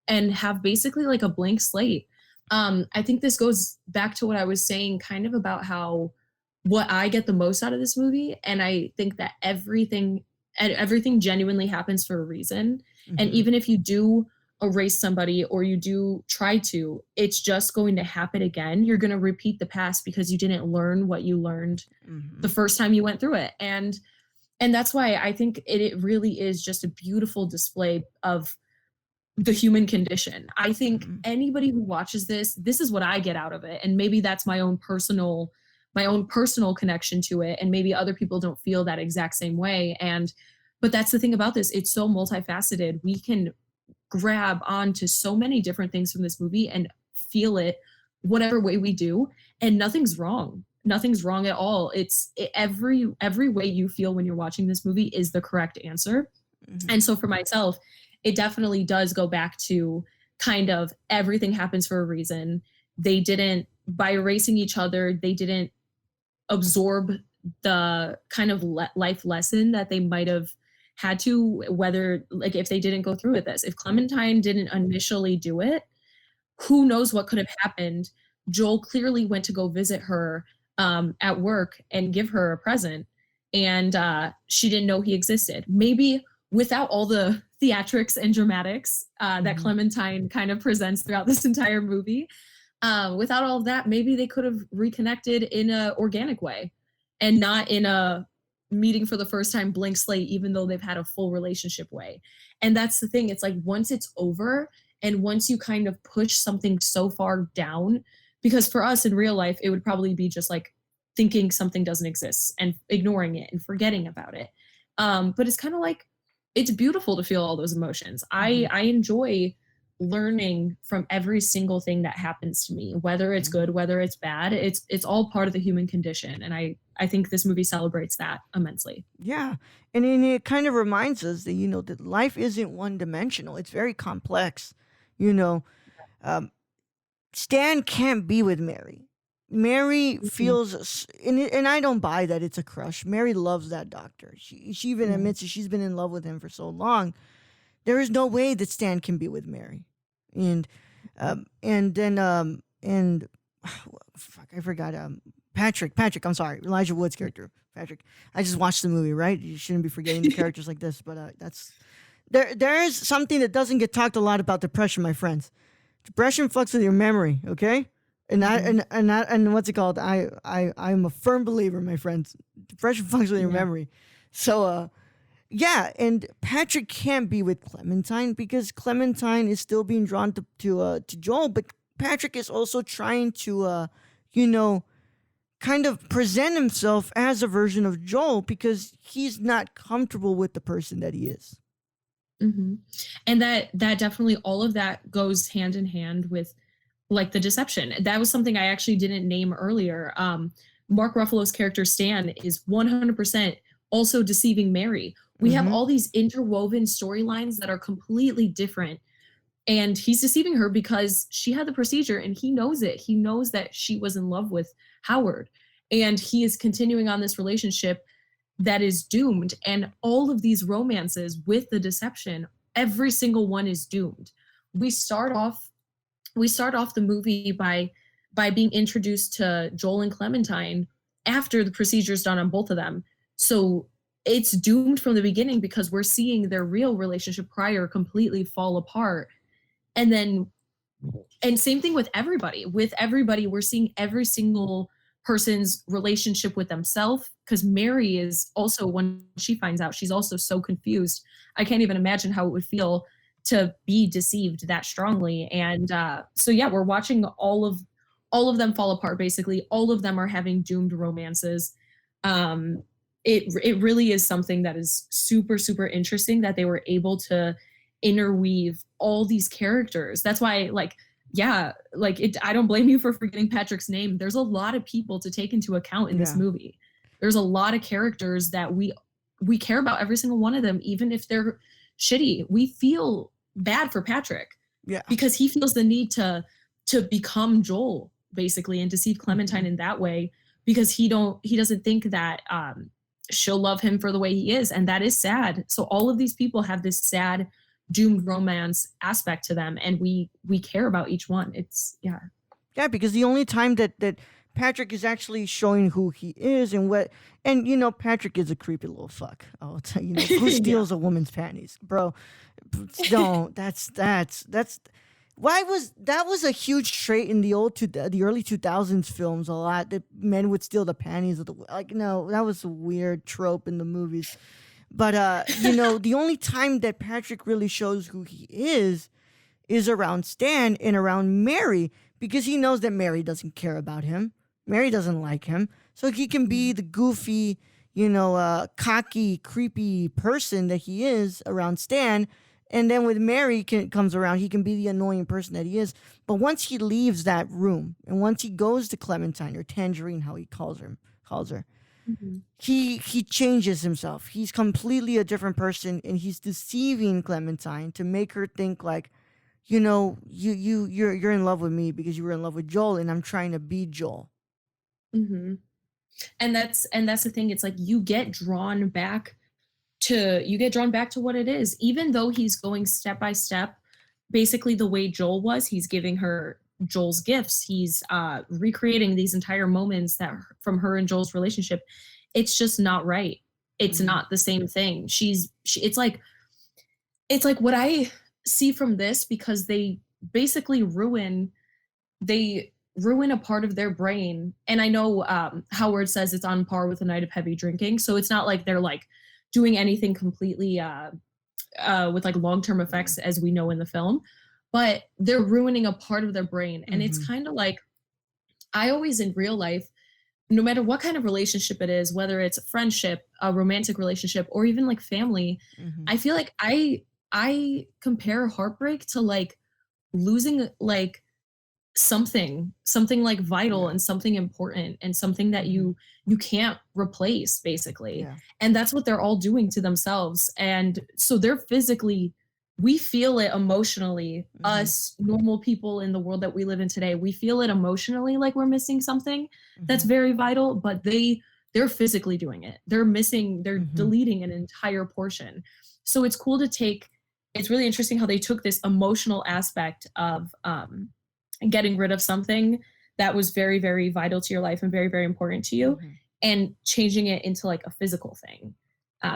[SPEAKER 2] and have basically like a blank slate. I think this goes back to what I was saying kind of about how what I get the most out of this movie, and I think that everything genuinely happens for a reason. And even if you do erase somebody or you do try to, it's just going to happen again. You're going to repeat the past because you didn't learn what you learned the first time you went through it. And that's why I think it really is just a beautiful display of the human condition. I think anybody who watches this is what I get out of it. And maybe that's my own personal connection to it. And maybe other people don't feel that exact same way. But that's the thing about this. It's so multifaceted. We can grab onto so many different things from this movie and feel it whatever way we do, and nothing's wrong. Nothing's wrong at all. Every way you feel when you're watching this movie is the correct answer. And so for myself, it definitely does go back to kind of everything happens for a reason. They didn't, by erasing each other, they didn't absorb the kind of life lesson that they might have had to, whether like if they didn't go through with this. If Clementine didn't initially do it, who knows what could have happened. Joel clearly went to go visit her at work and give her a present, and she didn't know he existed. Maybe without all the theatrics and dramatics that Clementine kind of presents throughout this entire movie, without all of that, maybe they could have reconnected in an organic way and not in a meeting for the first time blank slate, even though they've had a full relationship way. And that's the thing. It's like once it's over and once you kind of push something so far down, because for us in real life, it would probably be just like thinking something doesn't exist and ignoring it and forgetting about it. But it's kind of like, it's beautiful to feel all those emotions. I enjoy learning from every single thing that happens to me, whether it's good, whether it's bad. It's all part of the human condition. And I think this movie celebrates that immensely.
[SPEAKER 1] Yeah. And it kind of reminds us that, that life isn't one dimensional. It's very complex. You know, Stan can't be with Mary. Mary feels, and I don't buy that it's a crush. Mary loves that doctor. She even admits that she's been in love with him for so long. There is no way that Stan can be with Mary. And fuck, I forgot. Patrick, I'm sorry. Elijah Wood's character, Patrick. I just watched the movie, right? You shouldn't be forgetting the characters like this, but that's, there is something that doesn't get talked a lot about depression, my friends. Depression fucks with your memory, okay? And what's it called? I'm a firm believer, my friends. Depression fucks with your memory. So yeah, and Patrick can't be with Clementine because Clementine is still being drawn to Joel, but Patrick is also trying to kind of present himself as a version of Joel because he's not comfortable with the person that he is.
[SPEAKER 2] And that definitely, all of that goes hand in hand with like the deception. That was something I actually didn't name earlier. Mark Ruffalo's character Stan is 100% also deceiving Mary. We have all these interwoven storylines that are completely different. And he's deceiving her because she had the procedure and he knows it. He knows that she was in love with Howard. And he is continuing on this relationship that is doomed. And all of these romances with the deception, every single one is doomed. We start off the movie by being introduced to Joel and Clementine after the procedure's done on both of them. So it's doomed from the beginning because we're seeing their real relationship prior completely fall apart. And then, and same thing with everybody. With everybody, we're seeing every single person's relationship with themselves, because Mary is also, when she finds out, she's also so confused. I can't even imagine how it would feel to be deceived that strongly. And so yeah, we're watching all of them fall apart. Basically, all of them are having doomed romances. Um, it really is something that is super super interesting that they were able to interweave all these characters. That's why, like, yeah, like it, I don't blame you for forgetting Patrick's name. There's a lot of people to take into account in this
[SPEAKER 1] Yeah.
[SPEAKER 2] movie. There's a lot of characters that we care about every single one of them, even if they're shitty. We feel bad for Patrick
[SPEAKER 1] Yeah.
[SPEAKER 2] because he feels the need to become Joel basically and deceive Clementine in that way, because he doesn't think that she'll love him for the way he is, and that is sad. So all of these people have this sad doomed romance aspect to them, and we care about each one. It's yeah.
[SPEAKER 1] Yeah, because the only time that Patrick is actually showing who he is and what, and Patrick is a creepy little fuck. I'll tell you, who
[SPEAKER 2] Yeah.
[SPEAKER 1] steals a woman's panties, bro? Don't. That's why that was a huge trait in the early 2000s films a lot, that men would steal the panties of the, like, no, that was a weird trope in the movies. But the only time that Patrick really shows who he is around Stan and around Mary, because he knows that Mary doesn't care about him. Mary doesn't like him. So he can be the goofy, cocky, creepy person that he is around Stan. And then with Mary comes around, he can be the annoying person that he is. But once he leaves that room and once he goes to Clementine, or Tangerine, how he calls her,
[SPEAKER 2] Mhm.
[SPEAKER 1] he changes himself. He's completely a different person, and he's deceiving Clementine to make her think like, you're in love with me because you were in love with Joel, and I'm trying to be Joel.
[SPEAKER 2] Mhm. And that's the thing. It's like you get drawn back to what it is, even though he's going step by step, basically the way Joel was. He's giving her Joel's gifts. He's recreating these entire moments from her and Joel's relationship. It's just not right. It's
[SPEAKER 1] Mm-hmm.
[SPEAKER 2] not the same thing. It's like what I see from this, because basically ruin a part of their brain. And I know Howard says it's on par with a night of heavy drinking, so it's not like they're like doing anything completely with like long-term effects as we know in the film, but they're ruining a part of their brain. And it's
[SPEAKER 1] Mm-hmm.
[SPEAKER 2] kind of like, I always, in real life, no matter what kind of relationship it is, whether it's a friendship, a romantic relationship, or even like family,
[SPEAKER 1] Mm-hmm.
[SPEAKER 2] I feel like I compare heartbreak to like losing like something like vital
[SPEAKER 1] Yeah.
[SPEAKER 2] and something important and something that you can't replace, basically.
[SPEAKER 1] Yeah.
[SPEAKER 2] And that's what they're all doing to themselves. And so they're physically, we feel it emotionally.
[SPEAKER 1] Mm-hmm.
[SPEAKER 2] Us normal people in the world that we live in today, we feel it emotionally, like we're missing something that's
[SPEAKER 1] Mm-hmm.
[SPEAKER 2] very vital, but they're physically doing it. They're
[SPEAKER 1] Mm-hmm.
[SPEAKER 2] deleting an entire portion. So it's really interesting how they took this emotional aspect of getting rid of something that was very very vital to your life and very very important to you,
[SPEAKER 1] Mm-hmm.
[SPEAKER 2] and changing it into like a physical thing.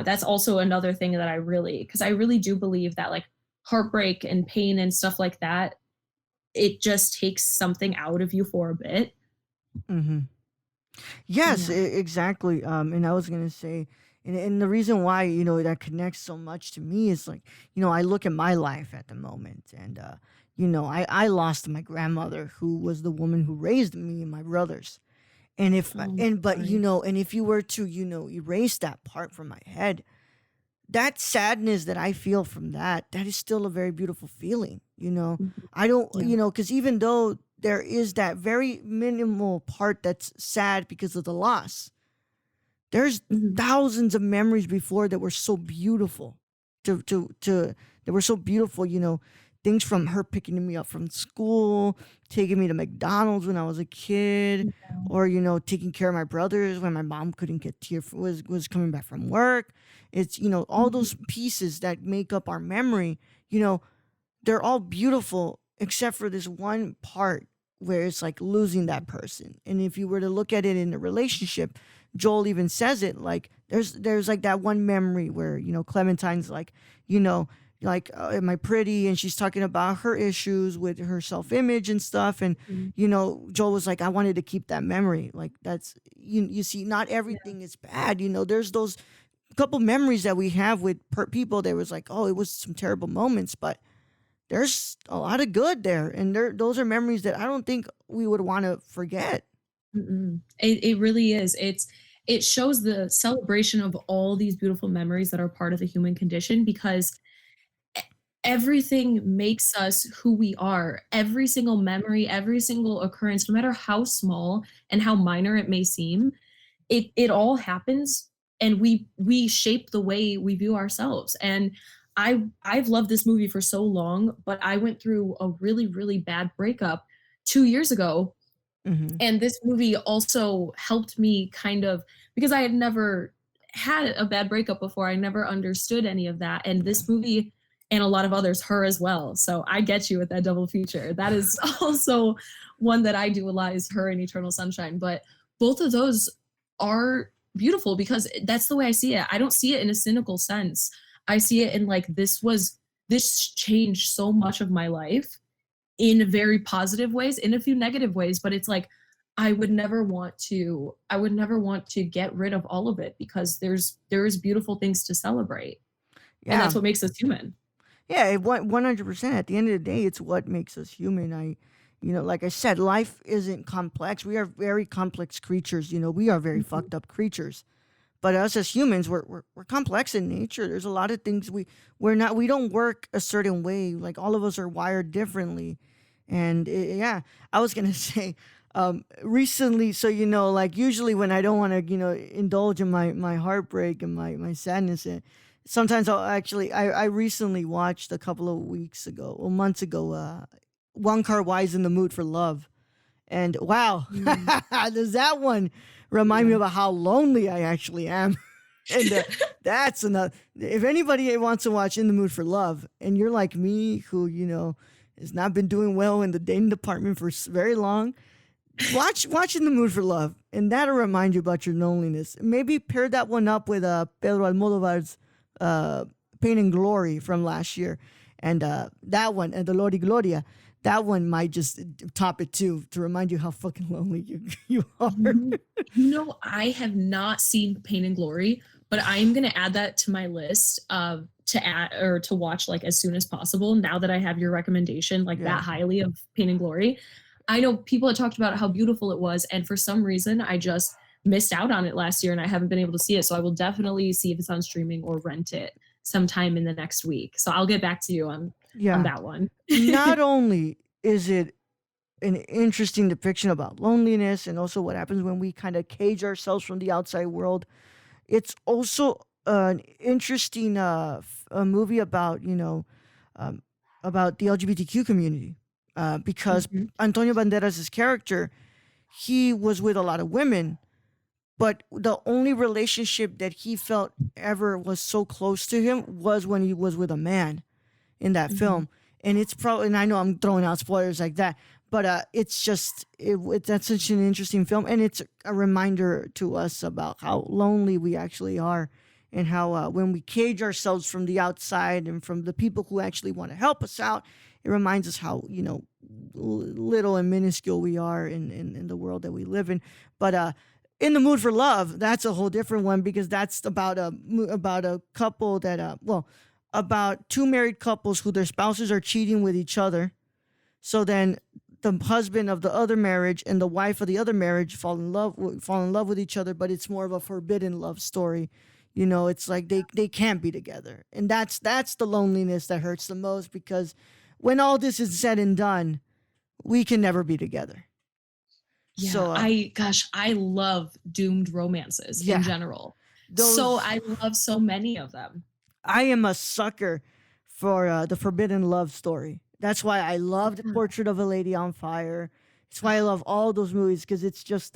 [SPEAKER 2] That's also another thing that because I really do believe that like heartbreak and pain and stuff like that, it just takes something out of you for a bit.
[SPEAKER 1] Mm-hmm. Yes,
[SPEAKER 2] Yeah.
[SPEAKER 1] exactly. And I was gonna say, and the reason why that connects so much to me is like, I look at my life at the moment, and I lost my grandmother, who was the woman who raised me and my brothers. And if and but
[SPEAKER 2] Sorry.
[SPEAKER 1] and if you were to erase that part from my head, that sadness that I feel from that is still a very beautiful feeling.
[SPEAKER 2] Mhm.
[SPEAKER 1] I don't,
[SPEAKER 2] Yeah.
[SPEAKER 1] because even though there is that very minimal part that's sad because of the loss, there's
[SPEAKER 2] Mhm.
[SPEAKER 1] thousands of memories before that were so beautiful. To that were so beautiful. Things from her picking me up from school, taking me to McDonald's when I was a kid,
[SPEAKER 2] Yeah.
[SPEAKER 1] or taking care of my brothers when my mom couldn't get here, was coming back from work. It's all
[SPEAKER 2] Mhm.
[SPEAKER 1] those pieces that make up our memory. They're all beautiful except for this one part where it's like losing that person. And if you were to look at it in a relationship, Joel even says it like, There's like that one memory where, Clementine's like, you know like, am I pretty? And she's talking about her issues with her self-image and stuff. And
[SPEAKER 2] Mhm.
[SPEAKER 1] Joel was like, I wanted to keep that memory. Like, that's, you see, not
[SPEAKER 2] Yeah.
[SPEAKER 1] everything is bad. There's those couple memories that we have with people that was like, oh, it was some terrible moments, but there's a lot of good there, and those are memories that I don't think we would want to forget.
[SPEAKER 2] Mm-mm. It really is. It shows the celebration of all these beautiful memories that are part of the human condition because e- everything makes us who we are. Every single memory, every single occurrence, no matter how small and how minor it may seem, it all happens and we shape the way we view ourselves. And I've loved this movie for so long, but I went through a really, really bad breakup 2 years ago,
[SPEAKER 1] Hmm.
[SPEAKER 2] and this movie also helped me kind of, because I had never had a bad breakup before. I never understood any of that. And
[SPEAKER 1] Yeah.
[SPEAKER 2] this movie and a lot of others, Her as well. So I get you with that double feature. That is also one that I do a lot, is Her and Eternal Sunshine. But both of those are beautiful because that's the way I see it. I don't see it in a cynical sense. I see it in like, this changed so much of my life in very positive ways, in a few negative ways, but it's like I would never want to get rid of all of it because there's beautiful things to celebrate. And
[SPEAKER 1] Yeah.
[SPEAKER 2] that's what makes us human.
[SPEAKER 1] Yeah, 100%. At the end of the day, it's what makes us human. Like I said, life isn't complex. We are very complex creatures. We are very
[SPEAKER 2] Mhm.
[SPEAKER 1] fucked up creatures. But us as humans, we're complex in nature. There's a lot of things we don't work a certain way. Like, all of us are wired differently. And yeah, I was gonna say, recently. So, like, usually when I don't want to, indulge in my heartbreak and my sadness, sometimes I recently watched a couple of weeks ago or months ago, One Car Wise in the Mood for Love. And wow,
[SPEAKER 2] Mm,
[SPEAKER 1] does that one remind me
[SPEAKER 2] yeah.
[SPEAKER 1] about how lonely I actually am? And that's another. If anybody wants to watch In the Mood for Love, and you're like me, who has not been doing well in the dating department for very long, watch In the Mood for Love, and that'll remind you about your loneliness. Maybe pair that one up with Pedro Almodovar's uh, Pain and Glory from last year, and that one, and Dolor y Gloria. That one might just top it too, to remind you how fucking lonely you are.
[SPEAKER 2] I have not seen Pain and Glory, but I am gonna add that to my list of to add or to watch like as soon as possible. Now that I have your recommendation like
[SPEAKER 1] Yeah.
[SPEAKER 2] that highly of Pain and Glory, I know people had talked about how beautiful it was, and for some reason I just missed out on it last year and I haven't been able to see it. So I will definitely see if it's on streaming or rent it sometime in the next week. So I'll get back to you on
[SPEAKER 1] Yeah.
[SPEAKER 2] that one.
[SPEAKER 1] Not only is it an interesting depiction about loneliness and also what happens when we kind of cage ourselves from the outside world, it's also an interesting a movie about, um, about the LGBTQ community, because
[SPEAKER 2] Mhm.
[SPEAKER 1] Antonio Banderas' character, he was with a lot of women, but the only relationship that he felt ever was so close to him was when he was with a man in that
[SPEAKER 2] Mhm.
[SPEAKER 1] film. And it's probably, and I know I'm throwing out spoilers like that, but it's just that's such an interesting film, and it's a reminder to us about how lonely we actually are, and how when we cage ourselves from the outside and from the people who actually want to help us out, it reminds us how little and minuscule we are in the world that we live in. But In the Mood for Love, that's a whole different one, because that's about a couple that about two married couples who their spouses are cheating with each other. So then the husband of the other marriage and the wife of the other marriage fall in love with each other, but it's more of a forbidden love story. It's like they can't be together. And that's the loneliness that hurts the most, because when all this is said and done, we can never be together.
[SPEAKER 2] Yeah,
[SPEAKER 1] So
[SPEAKER 2] I love doomed romances in
[SPEAKER 1] yeah,
[SPEAKER 2] general. So
[SPEAKER 1] those
[SPEAKER 2] I love so many of them.
[SPEAKER 1] I am a sucker for the forbidden love story. That's why I love the
[SPEAKER 2] Yeah.
[SPEAKER 1] Portrait of a Lady on Fire. It's why I love all those movies, because it's just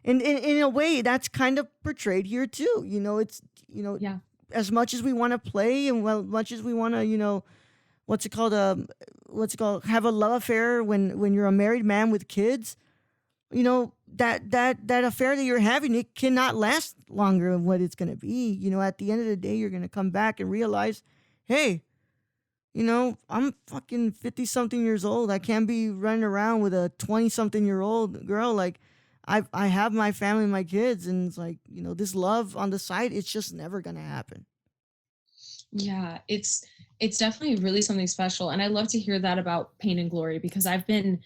[SPEAKER 1] in a way that's kind of portrayed here too. It's
[SPEAKER 2] Yeah.
[SPEAKER 1] as much as we want to play, and well, much as we want to, what's it called, have a love affair when you're a married man with kids. that affair that you're having, it cannot last longer than what it's going to be. At the end of the day, you're going to come back and realize, hey, I'm fucking 50 something years old. I can't be running around with a 20 something year old girl. Like, I have my family, my kids, and it's like, this love on the side, it's just never going to happen.
[SPEAKER 2] Yeah, it's definitely really something special, and I love to hear that about Pain and Glory, because I've been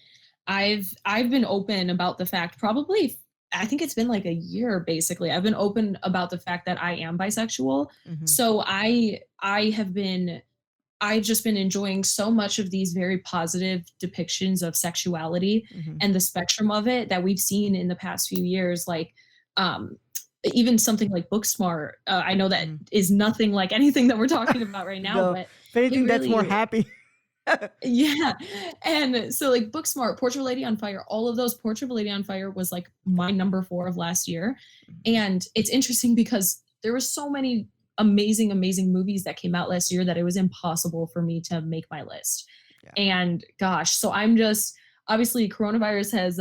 [SPEAKER 2] open about the fact, probably I think it's been like a year basically. I've been open about the fact that I am bisexual.
[SPEAKER 1] Mm-hmm.
[SPEAKER 2] So I've just been enjoying so much of these very positive depictions of sexuality
[SPEAKER 1] Mm-hmm.
[SPEAKER 2] and the spectrum of it that we've seen in the past few years. Like, um, even something like Booksmart. I know that is nothing like anything that we're talking about right now,
[SPEAKER 1] No,
[SPEAKER 2] but
[SPEAKER 1] if anything,
[SPEAKER 2] it
[SPEAKER 1] that's more
[SPEAKER 2] really,
[SPEAKER 1] happy.
[SPEAKER 2] yeah. And so like Booksmart, Portrait of a Lady on Fire, all of those. Portrait of a Lady on Fire was like my number 4 of last year. And it's interesting because there were so many amazing movies that came out last year that it was impossible for me to make my list.
[SPEAKER 1] Yeah.
[SPEAKER 2] And gosh, so I'm just, obviously coronavirus has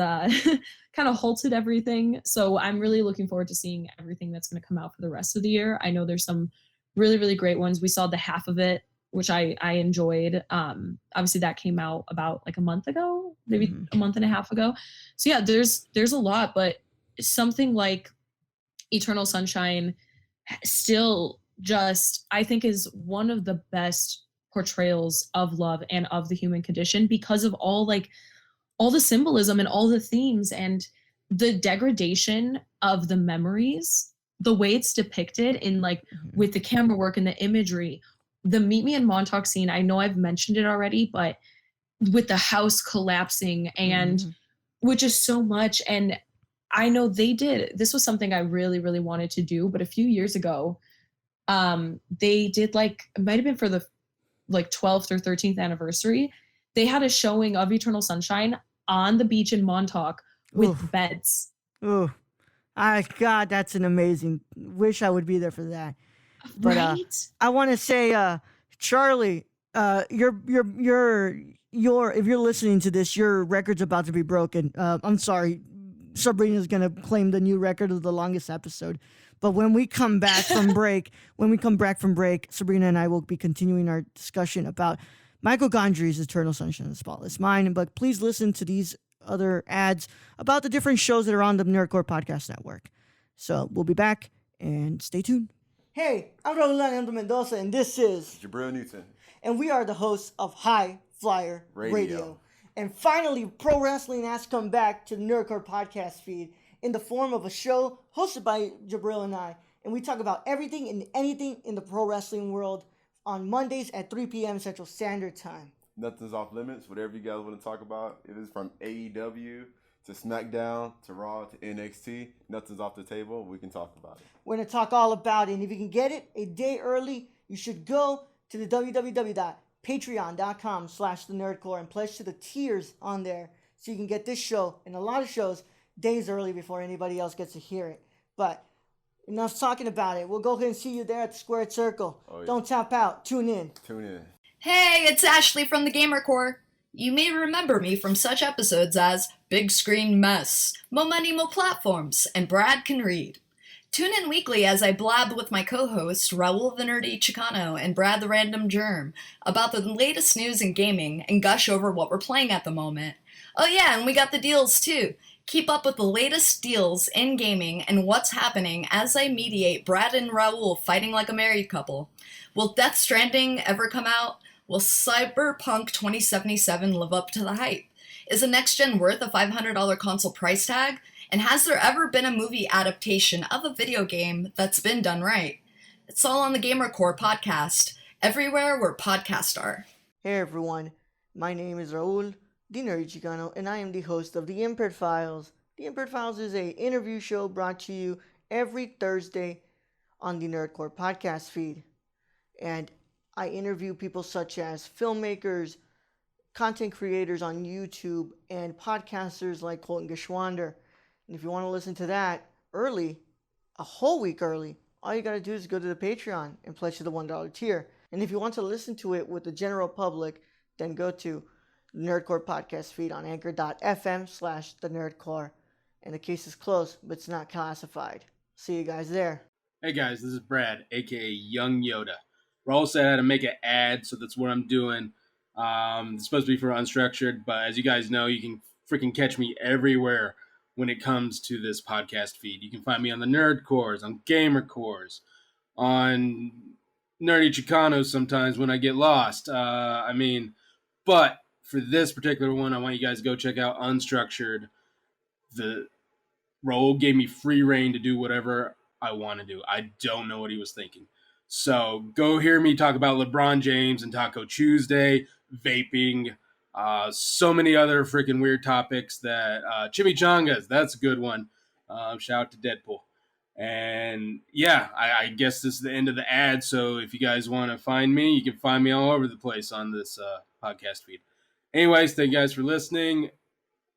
[SPEAKER 2] kind of halted everything. So I'm really looking forward to seeing everything that's going to come out for the rest of the year. I know there's some really great ones. We saw the half of it, which I enjoyed. Obviously that came out about like a month ago, maybe a month and a half ago. So yeah, there's a lot, but something like Eternal Sunshine still just, I think, is one of the best portrayals of love and of the human condition, because of all the symbolism and all the themes and the degradation of the memories, the way it's depicted in like with the camera work and the imagery. The Meet Me in Montauk scene, I know I've mentioned it already, but with the house collapsing and which is so much. And I know this was something I really wanted to do, but a few years ago, they did, like, it might have been for the like 12th or 13th anniversary, they had a showing of Eternal Sunshine on the beach in Montauk with beds.
[SPEAKER 1] Oh, God, that's an amazing. Wish I would be there for that. But
[SPEAKER 2] Right?
[SPEAKER 1] I want to say, Charlie, your if you're listening to this, your record's about to be broken. I'm sorry, Sabrina's gonna claim the new record of the longest episode. But when we come back from break, Sabrina and I will be continuing our discussion about Michael Gondry's Eternal Sunshine of the Spotless Mind. But please listen to these other ads about the different shows that are on the Nerdcore Podcast Network. So we'll be back, and stay tuned. Hey, I'm Raul Alejandro Mendoza, and this is
[SPEAKER 3] Jabril Newton.
[SPEAKER 1] And we are the hosts of High Flyer Radio. And finally, pro wrestling has come back to the Nerdcore podcast feed in the form of a show hosted by Jabril and I. And we talk about everything and anything in the pro wrestling world on Mondays at 3 p.m. Central Standard Time.
[SPEAKER 3] Nothing's off limits. Whatever you guys want to talk about, it is from AEW to SmackDown to Raw to NXT. Nothing's off the table. We can talk about it.
[SPEAKER 1] We're going to talk all about it. And if you can get it a day early, you should go to the www.patreon.com/thenerdcore and pledge to the tiers on there so you can get this show and a lot of shows days early before anybody else gets to hear it. But enough talking about it. We'll go ahead and see you there at the Squared Circle. Oh, yeah. Don't tap out. Tune in.
[SPEAKER 4] Hey, it's Ashley from the Gamer Core. You may remember me from such episodes as Big Screen Mess, Mo Money Mo Platforms, and Brad Can Read. Tune in weekly as I blab with my co-hosts Raul the Nerdy Chicano and Brad the Random Germ about the latest news in gaming and gush over what we're playing at the moment. Oh yeah, and we got the deals too. Keep up with the latest deals in gaming and what's happening as I mediate Brad and Raul fighting like a married couple. Will Death Stranding ever come out? Will Cyberpunk 2077 live up to the hype? Is a next-gen worth a $500 console price tag? And has there ever been a movie adaptation of a video game that's been done right? It's all on the Gamer Core podcast, everywhere where podcasts are.
[SPEAKER 1] Hey everyone, my name is Raul, the Nerdy Chicano, and I am the host of The Impaired Files. The Impaired Files is an interview show brought to you every Thursday on the Nerdcore podcast feed. And I interview people such as filmmakers, content creators on YouTube, and podcasters like Colton Geschwander. And if you want to listen to that early, a whole week early, all you got to do is go to the Patreon and pledge to the $1 tier. And if you want to listen to it with the general public, then go to the Nerdcore podcast feed on anchor.fm/the Nerdcore. and the case is closed, but it's not classified. See you guys there.
[SPEAKER 5] Hey guys, this is Brad, aka Young Yoda. Raul said I had to make an ad, so that's what I'm doing. It's supposed to be for Unstructured, but as you guys know, you can freaking catch me everywhere when it comes to this podcast feed. You can find me on the Nerd Cores, on Gamer Cores, on Nerdy Chicanos sometimes when I get lost. But for this particular one, I want you guys to go check out Unstructured. The Raul gave me free reign to do whatever I want to do. I don't know what he was thinking. So go hear me talk about LeBron James and Taco Tuesday, vaping, so many other freaking weird topics that chimichangas, that's a good one. Shout out to Deadpool. And yeah, I guess this is the end of the ad. So if you guys want to find me, you can find me all over the place on this podcast feed. Anyways, thank you guys for listening.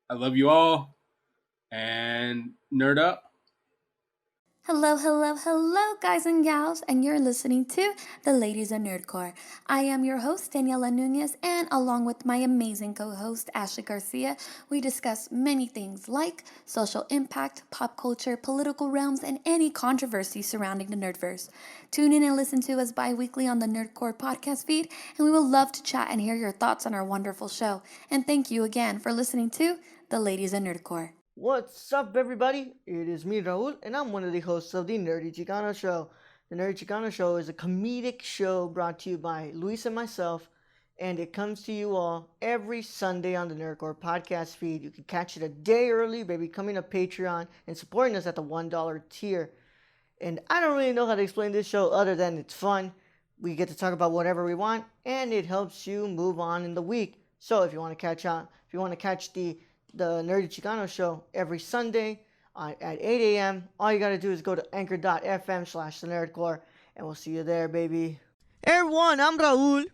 [SPEAKER 5] I love you all. And nerd up.
[SPEAKER 6] Hello, hello, hello, guys and gals, and you're listening to The Ladies of Nerdcore. I am your host, Daniela Nunez, and along with my amazing co-host, Ashley Garcia, we discuss many things like social impact, pop culture, political realms, and any controversy surrounding the Nerdverse. Tune in and listen to us bi-weekly on the Nerdcore podcast feed, and we will love to chat and hear your thoughts on our wonderful show. And thank you again for listening to The Ladies of Nerdcore.
[SPEAKER 1] What's up, everybody? It is me, Raul, and I'm one of the hosts of the Nerdy Chicano Show. The Nerdy Chicano Show is a comedic show brought to you by Luis and myself, and it comes to you all every Sunday on the Nerdcore podcast feed. You can catch it a day early by becoming a Patreon and supporting us at the $1 tier. And I don't really know how to explain this show other than it's fun. We get to talk about whatever we want, and it helps you move on in the week. So if you want to catch the Nerdy Chicano Show every Sunday at 8 a.m. All you got to do is go to anchor.fm/thenerdcore, and we'll see you there, baby. Hey, everyone, I'm Raul.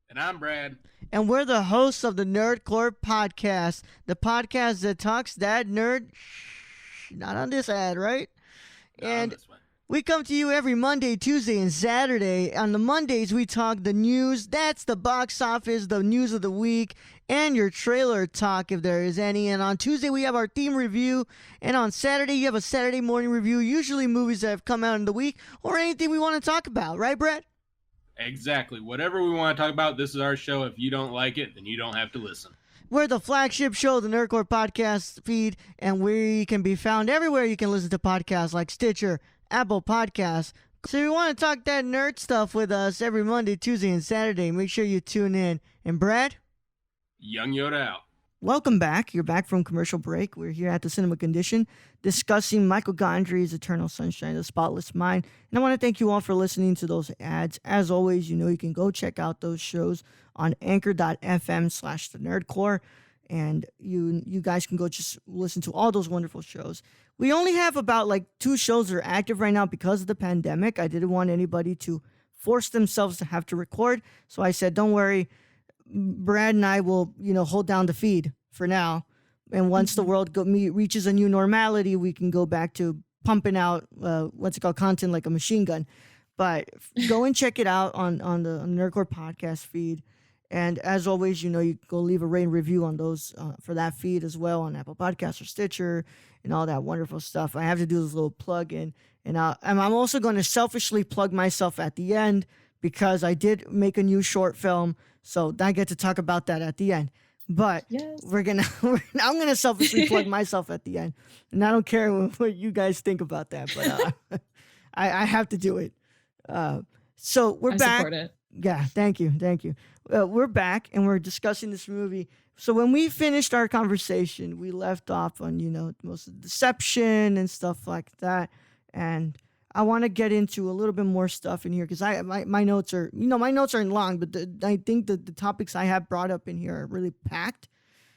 [SPEAKER 5] And I'm Brad.
[SPEAKER 1] And we're the hosts of the Nerdcore Podcast, the podcast that talks that nerd. Not on this ad, right?
[SPEAKER 5] No,
[SPEAKER 1] and
[SPEAKER 5] this one.
[SPEAKER 1] we come to you every Monday, Tuesday, and Saturday. On the Mondays, we talk the news. That's the box office, the news of the week, and your trailer talk if there is any. And on Tuesday, we have our theme review. And on Saturday, you have a Saturday morning review, usually movies that have come out in the week or anything we want to talk about. Right, Brett?
[SPEAKER 5] Exactly. Whatever we want to talk about, this is our show. If you don't like it, then you don't have to listen.
[SPEAKER 1] We're the flagship show, the Nerdcore Podcast feed, and we can be found everywhere you can listen to podcasts like Stitcher, Apple Podcasts. So if you want to talk that nerd stuff with us every Monday, Tuesday, and Saturday, make sure you tune in. And Brad?
[SPEAKER 5] Young Yoda out.
[SPEAKER 1] Welcome back. You're back from commercial break. We're here at the Cinema Condition discussing Michael Gondry's Eternal Sunshine of the Spotless Mind. And I want to thank you all for listening to those ads. As always, you know you can go check out those shows on anchor.fm/thenerdcore. And you guys can go just listen to all those wonderful shows. We only have about 2 shows that are active right now because of the pandemic. I didn't want anybody to force themselves to have to record. So I said, don't worry. Brad and I will, hold down the feed for now. And once the world reaches a new normality, we can go back to pumping out, content like a machine gun. But go and check it out on the Nerdcore podcast feed. And as always, you go leave a rating review on those for that feed as well on Apple Podcasts or Stitcher and all that wonderful stuff. I have to do this little plug in. And I'm also going to selfishly plug myself at the end because I did make a new short film. So I get to talk about that at the end. But
[SPEAKER 2] Yes.
[SPEAKER 1] I'm going to selfishly plug myself at the end. And I don't care what you guys think about that. But I have to do it. So we're
[SPEAKER 2] I
[SPEAKER 1] back.
[SPEAKER 2] support it.
[SPEAKER 1] Yeah, thank you. We're back and we're discussing this movie. So when we finished our conversation, we left off on, most of the deception and stuff like that. And I want to get into a little bit more stuff in here because my notes are, my notes aren't long, but I think the topics I have brought up in here are really packed.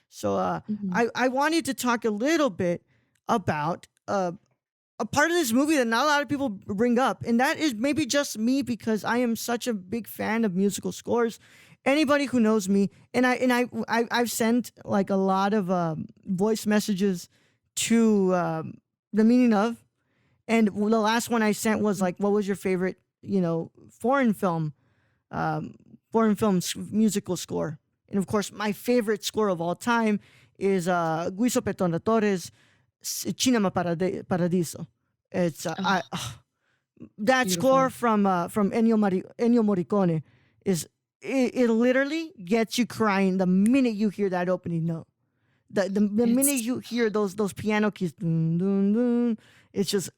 [SPEAKER 1] So I wanted to talk a little bit about a part of this movie that not a lot of people bring up, and that is maybe just me because I am such a big fan of musical scores. Anybody who knows me, and I've sent a lot of voice messages to the meaning of, and the last one I sent was what was your favorite foreign film musical score? And of course, my favorite score of all time is Guiso Petonatore's Cinema Paradiso. It's that
[SPEAKER 2] Beautiful.
[SPEAKER 1] score from Ennio Morricone is it literally gets you crying the minute you hear that opening note. The minute you hear those piano keys, dun, dun, dun, it's just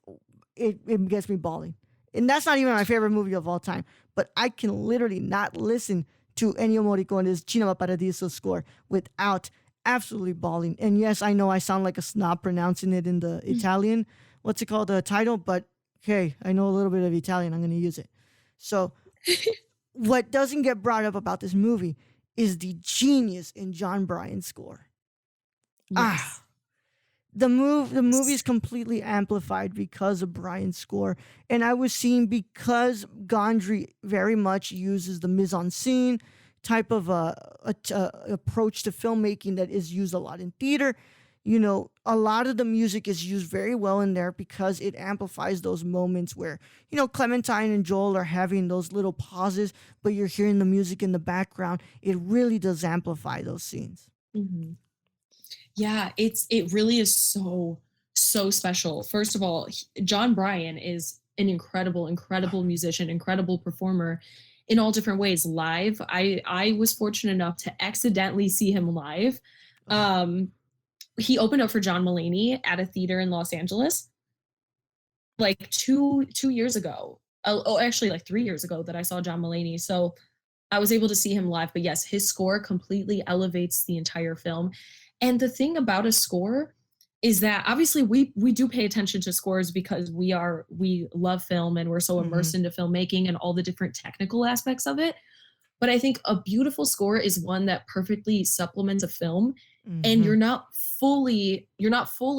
[SPEAKER 1] it gets me bawling. And that's not even my favorite movie of all time. But I can literally not listen to Ennio Morricone's Cinema Paradiso score without absolutely bawling. And yes, I know I sound like a snob pronouncing it in the Italian, what's it called, the title, but hey, I know a little bit of Italian, I'm going to use it. So what doesn't get brought up about this movie is the genius in John Bryan's score.
[SPEAKER 2] Yes.
[SPEAKER 1] The movie is completely amplified because of Bryan's score. And I was seeing, because Gondry very much uses the mise-en-scene type of approach to filmmaking that is used a lot in theater. You know, a lot of the music is used very well in there because it amplifies those moments where, you know, Clementine and Joel are having those little pauses, but you're hearing the music in the background. It really does amplify those scenes.
[SPEAKER 2] Mm-hmm. Yeah, it really is so special. First of all, John Bryan is an incredible musician, incredible performer in all different ways. Live, I was fortunate enough to accidentally see him live. He opened up for John Mulaney at a theater in Los Angeles, like two years ago. Actually, like 3 years ago that I saw John Mulaney. So I was able to see him live. But yes, his score completely elevates the entire film. And the thing about a score is that obviously we do pay attention to scores because we love film and we're so immersed into filmmaking and all the different technical aspects of it. But I think a beautiful score is one that perfectly supplements a film, and you're not fully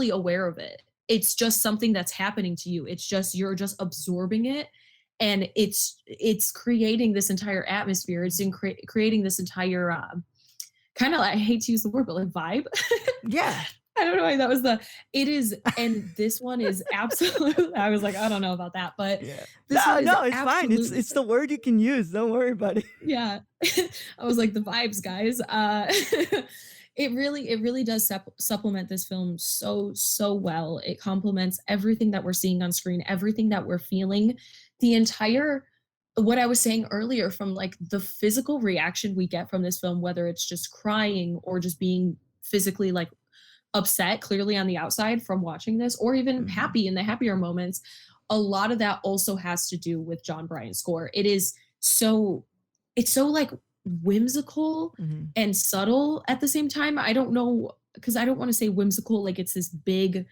[SPEAKER 2] aware of it. It's just something that's happening to you. It's just you're just absorbing it, and it's creating this entire atmosphere. It's creating this entire kind of, I hate to use the word, but like vibe.
[SPEAKER 1] Yeah.
[SPEAKER 2] I don't know why that was it is, and this one is absolutely, I was like, I don't know about that, but
[SPEAKER 1] Yeah.
[SPEAKER 2] no,
[SPEAKER 1] it's fine. It's the word you can use. Don't worry about it.
[SPEAKER 2] Yeah. I was like, the vibes, guys. It really does supplement this film so well. It complements everything that we're seeing on screen, everything that we're feeling, the entire, what I was saying earlier, from like the physical reaction we get from this film, whether it's just crying or just being physically like upset clearly on the outside from watching this, or even happy in the happier moments. A lot of that also has to do with John Bryan's score. It's so like whimsical and subtle at the same time. I don't know, because I don't want to say whimsical like it's this big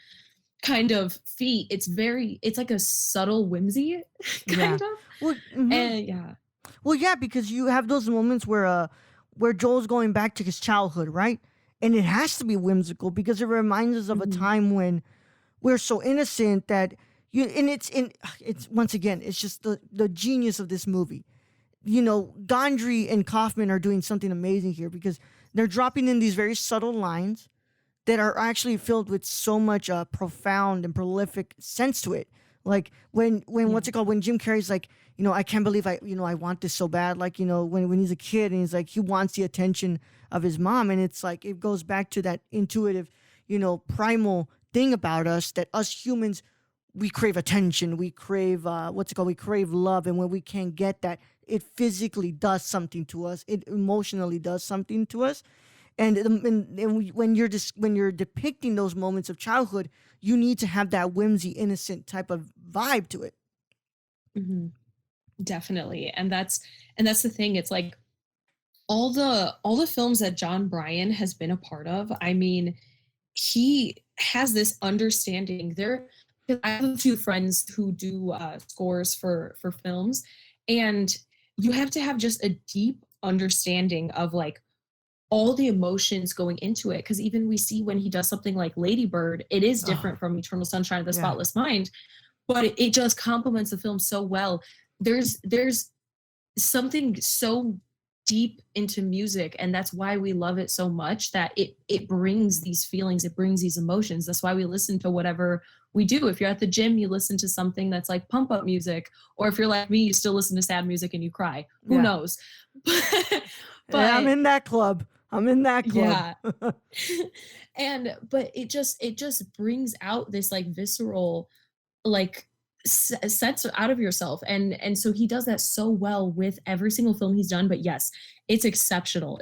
[SPEAKER 2] kind of feat. It's like a subtle whimsy kind of.
[SPEAKER 1] Well,
[SPEAKER 2] and yeah.
[SPEAKER 1] Well, yeah, because you have those moments where Joel's going back to his childhood, right? And it has to be whimsical because it reminds us of a time when we're so innocent that it's once again, it's just the genius of this movie. You know, Gondry and Kaufman are doing something amazing here because they're dropping in these very subtle lines that are actually filled with so much profound and prolific sense to it. Like when what's it called? When Jim Carrey's like, you know, I can't believe I want this so bad. Like, you know, when he's a kid and he's like, he wants the attention of his mom. And it's like, it goes back to that intuitive, you know, primal thing about us, that us humans, we crave attention. We crave, we crave love. And when we can't get that, it physically does something to us. It emotionally does something to us. And when you're depicting those moments of childhood, you need to have that whimsy, innocent type of vibe to it.
[SPEAKER 2] Definitely. And that's the thing. It's like all the films that John Bryan has been a part of. I mean, he has this understanding. I have a few friends who do scores for films, and you have to have just a deep understanding of like all the emotions going into it. Because even we see when he does something like Lady Bird, it is different from Eternal Sunshine of the Spotless Mind, but it just complements the film so well. There's something so deep into music, and that's why we love it so much, that it brings these feelings, it brings these emotions. That's why we listen to whatever we do. If you're at the gym, you listen to something that's like pump up music, or if you're like me, you still listen to sad music and you cry. Who knows? But
[SPEAKER 1] I'm in that club. I'm in that club.
[SPEAKER 2] Yeah. But it just brings out this like visceral like sense out of yourself, and so he does that so well with every single film he's done. But yes, it's exceptional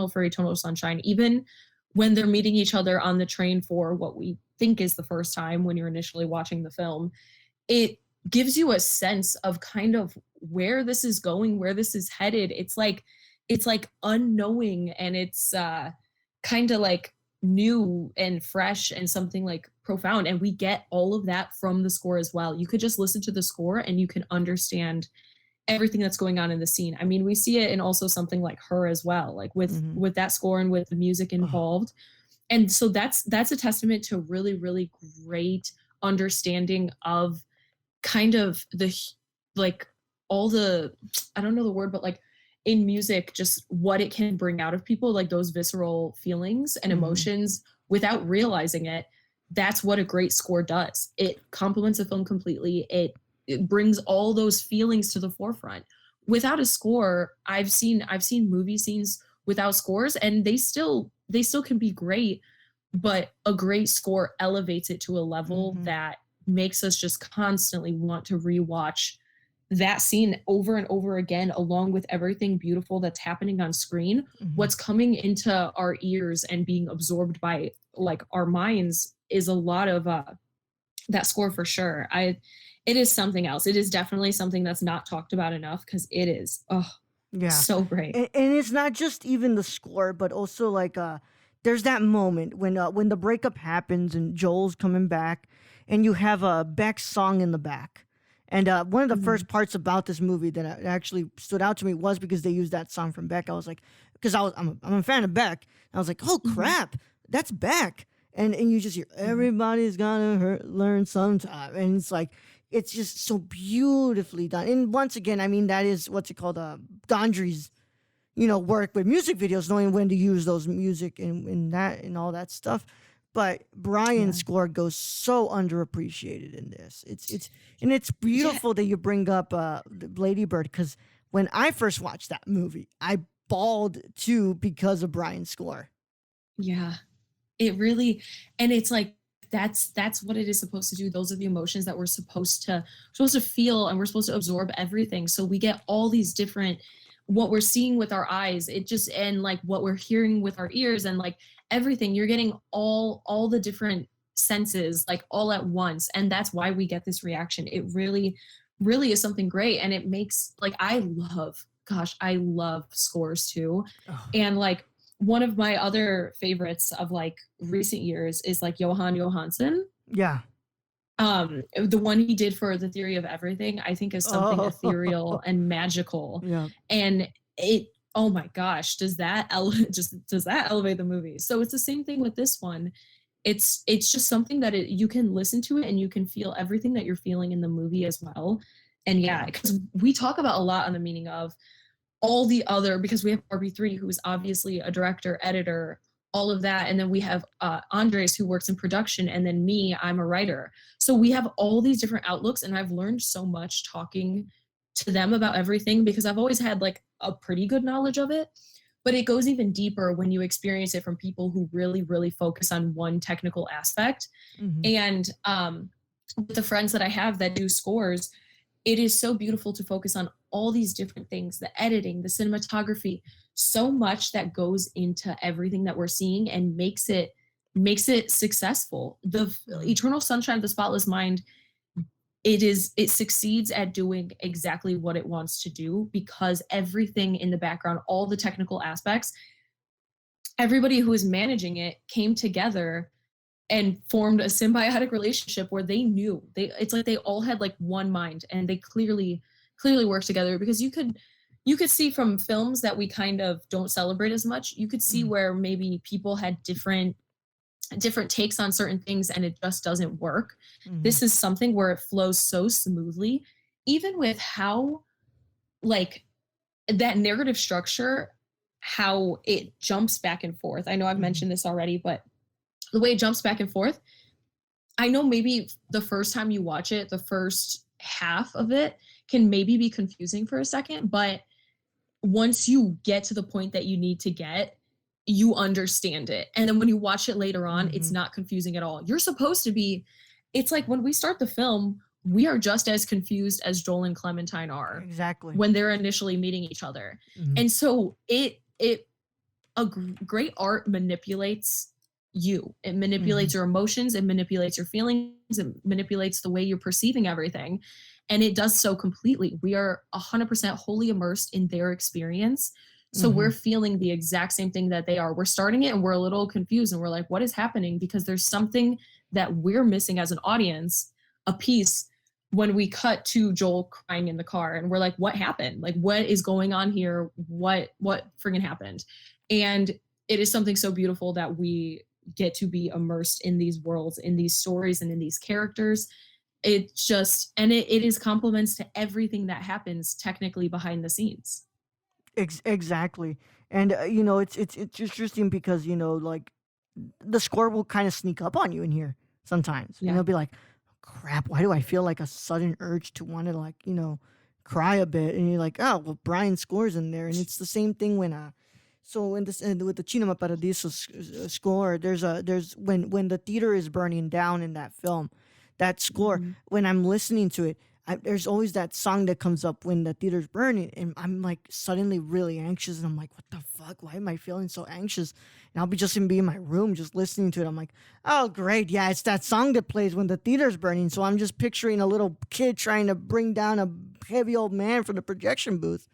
[SPEAKER 2] for Eternal Sunshine. Even when they're meeting each other on the train for what we think is the first time when you're initially watching the film, it gives you a sense of kind of where this is going, where this is headed. It's like unknowing, and it's kind of like new and fresh and something like profound, and we get all of that from the score as well. You could just listen to the score and you can understand everything that's going on in the scene. I mean, we see it in also something like Her as well, like with that score and with the music involved. And so that's a testament to really, really great understanding of kind of like all the, I don't know the word, but like in music, just what it can bring out of people, like those visceral feelings and emotions without realizing it. That's what a great score does. It complements a film completely. It brings all those feelings to the forefront. Without a score, I've seen movie scenes without scores, and they still can be great, but a great score elevates it to a level that makes us just constantly want to rewatch that scene over and over again, along with everything beautiful that's happening on screen. What's coming into our ears and being absorbed by like our minds is a lot of that score for sure. It is something else. It is definitely something that's not talked about enough, because it is so great.
[SPEAKER 1] And it's not just even the score, but also like there's that moment when the breakup happens and Joel's coming back, and you have a Beck's song in the back. And one of the first parts about this movie that actually stood out to me was because they used that song from Beck. I was like, because I'm a fan of Beck. I was like, oh crap, that's Beck. And you just hear everybody's gonna learn sometime, and it's like it's just so beautifully done. And once again, I mean, that is what's it called, Gondry's, work with music videos, knowing when to use those music and that and all that stuff. But Brian's score goes so underappreciated in this. It's beautiful that you bring up Lady Bird, because when I first watched that movie, I bawled too because of Brian's score.
[SPEAKER 2] Yeah, it really, and it's like that's what it is supposed to do. Those are the emotions that we're supposed to feel, and we're supposed to absorb everything. So we get all these different, what we're seeing with our eyes, and like what we're hearing with our ears, and like everything. You're getting all the different senses like all at once, and that's why we get this reaction. It really, really is something great, and it makes like I love scores too. And like one of my other favorites of like recent years is like Johan Johansson.
[SPEAKER 1] Yeah.
[SPEAKER 2] The one he did for The Theory of Everything, I think is something ethereal and magical.
[SPEAKER 1] Yeah.
[SPEAKER 2] And it, oh my gosh, does that elevate the movie? So it's the same thing with this one. It's just something that you can listen to it and you can feel everything that you're feeling in the movie as well. And yeah, because we talk about a lot on the meaning of all the other, because we have RB3, who is obviously a director, editor, all of that. And then we have Andres, who works in production. And then me, I'm a writer. So we have all these different outlooks. And I've learned so much talking to them about everything, because I've always had like a pretty good knowledge of it. But it goes even deeper when you experience it from people who really, really focus on one technical aspect. And with the friends that I have that do scores, it is so beautiful to focus on all these different things, the editing, the cinematography, so much that goes into everything that we're seeing and makes it successful. The Eternal Sunshine of the Spotless Mind, it succeeds at doing exactly what it wants to do, because everything in the background, all the technical aspects, everybody who is managing it came together and formed a symbiotic relationship where they knew it's like they all had like one mind, and they clearly worked together. Because you could see from films that we kind of don't celebrate as much, you could see where maybe people had different takes on certain things and it just doesn't work. This is something where it flows so smoothly, even with how like that narrative structure, how it jumps back and forth. I know I've mentioned this already, but the way it jumps back and forth, I know maybe the first time you watch it, the first half of it can maybe be confusing for a second, but once you get to the point that you need to get, you understand it. And then when you watch it later on, it's
[SPEAKER 1] Mhm.
[SPEAKER 2] not confusing at all. You're supposed to be, it's like when we start the film, we are just as confused as Joel and Clementine are
[SPEAKER 1] Exactly.
[SPEAKER 2] when they're initially meeting each other.
[SPEAKER 1] Mhm.
[SPEAKER 2] And so great art manipulates you. It manipulates your emotions, it manipulates your feelings, it manipulates the way you're perceiving everything. And it does so completely. We are 100% wholly immersed in their experience. So we're feeling the exact same thing that they are. We're starting it and we're a little confused and we're like, what is happening? Because there's something that we're missing as an audience, a piece, when we cut to Joel crying in the car and we're like, what happened? Like, what is going on here? What friggin' happened? And it is something so beautiful that we get to be immersed in these worlds, in these stories, and in these characters. It just, and it is compliments to everything that happens technically behind the scenes.
[SPEAKER 1] Exactly. And you know, it's interesting because you know, like the score will kind of sneak up on you in here sometimes, and
[SPEAKER 2] Yeah.
[SPEAKER 1] it'll be like, "Crap, why do I feel like a sudden urge to want to like you know cry a bit?" And you're like, "Oh, well, Brian scores in there," and it's the same thing when so in this with the Cinema Paradiso score, there's when the theater is burning down in that film, that score
[SPEAKER 2] Mhm.
[SPEAKER 1] when I'm listening to it, there's always that song that comes up when the theater's burning, and I'm like suddenly really anxious, and I'm like, what the fuck? Why am I feeling so anxious? And I'll be just in be in my room just listening to it. I'm like, oh great, yeah, it's that song that plays when the theater's burning. So I'm just picturing a little kid trying to bring down a heavy old man from the projection booth.